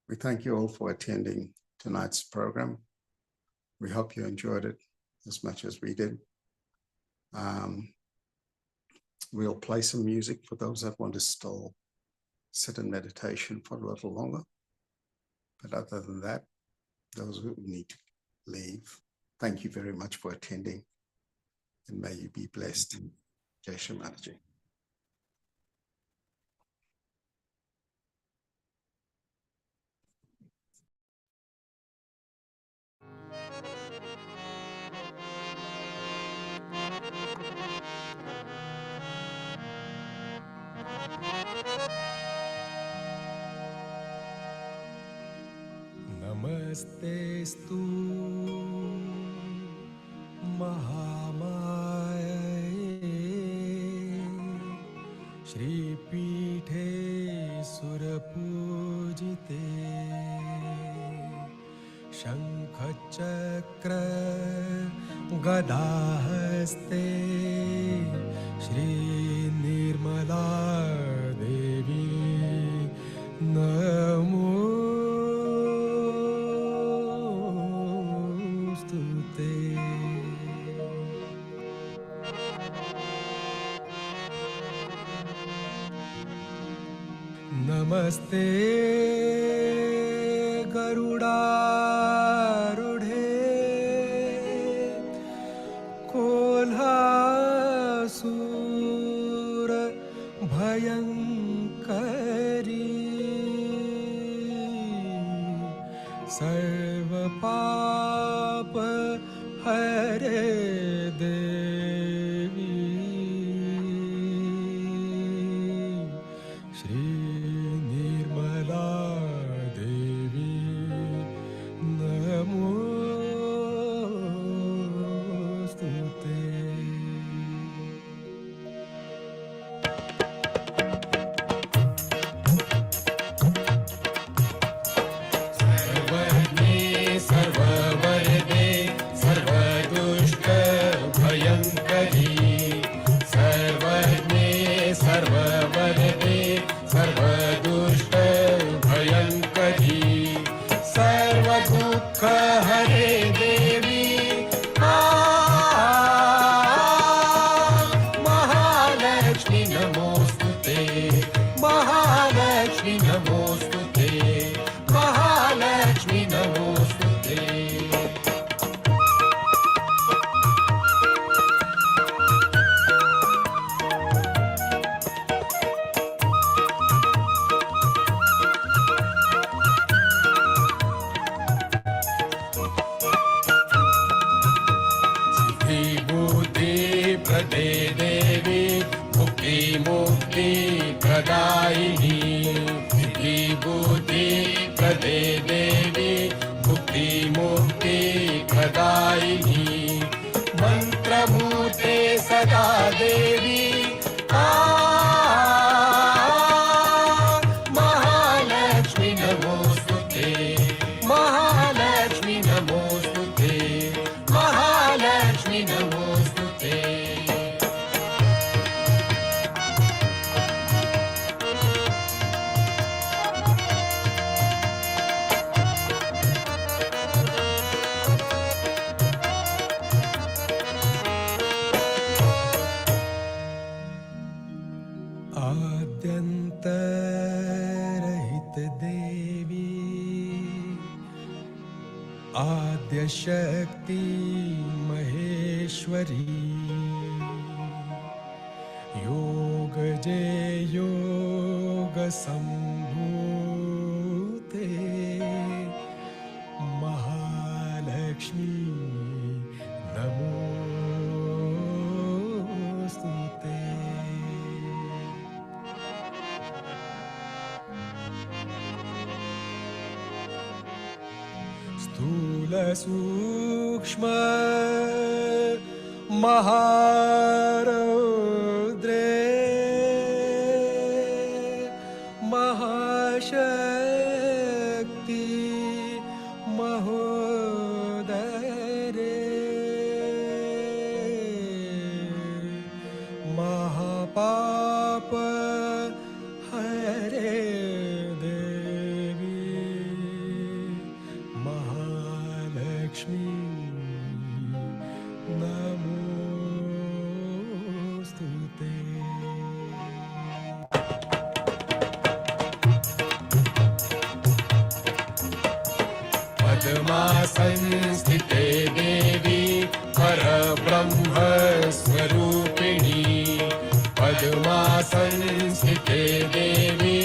We thank you all for attending tonight's program. We hope you enjoyed it as much as we did. We'll play some music for those that want to still sit in meditation for a little longer. But other than that, those who need to leave, thank you very much for attending, and may you be blessed. Jai Shri Mataji. Namastestu Mahamaye Shri Pithe Surapujite Shankha Chakra Gadahaste Shri Nirmala Devi Namo Namaste Garudārudhe Kolhasura Bhayankari Sarva Papa Hare Devi Shri Nirmala Devi Namostute. Sarva प्रदे देवी मुक्ति मुक्ति प्रदायिनी सिद्धि बुद्धि प्रदे देवी मुक्ति मुक्ति प्रदायिनी मंत्रमूर्ते सदा देवी महालक्ष्मी नमोस्तुते महालक्ष्मी नमोस्तुते महालक्ष्मी नमोस्तुते आद्यन्तरहित देवी आद्य शक्ति महेश्वरी योग जय योग संभूते महालक्ष्मी नमोस्तुते स्थूल सूक्ष्म महारौद्रे महाशक्ति महोदरे महापाप हरे देवी महालक्ष्मी नमोस्तुते पद्मासनस्थिते देवी परब्रह्म स्वरूपिणी पद्मासनस्थिते देवी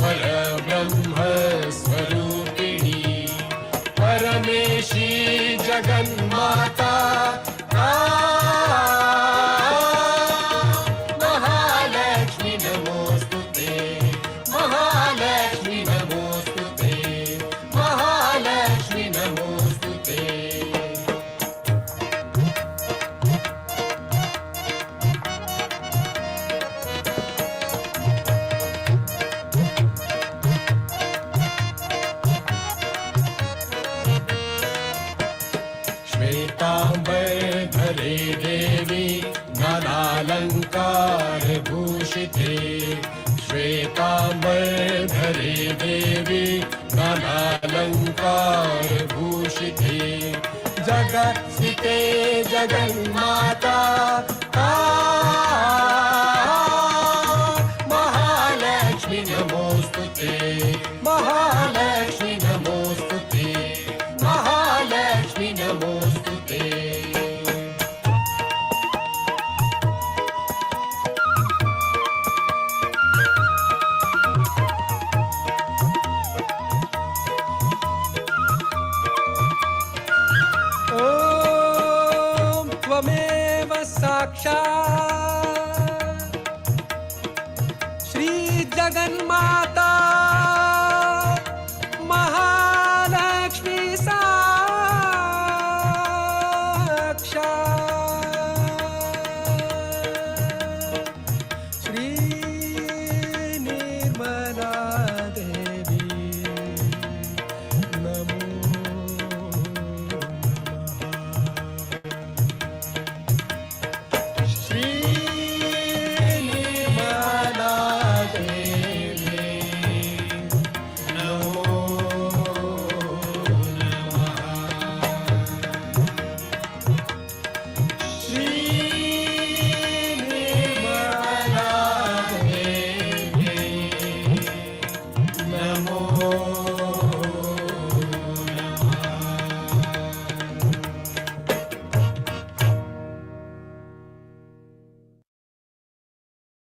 परब्रह्म स्वरूपिणी परमेशी जगन्माता महालक्ष्मी नमोस्तुते महालक्ष्मी नमोस्तुते महालक्ष्मी नमोस्तुते श्वेतांबरधरे देवी नानालंकार भूषिते श्वेतांबरधरे देवी नानालंकार भूषिते जगत्स्थिते जगन्माता महालक्ष्मी नमोस्तुते महालक्ष्मी नमोस्तुते महालक्ष्मी नमोस्तुते ॐ त्वमेव साक्षात् श्री जगन्माता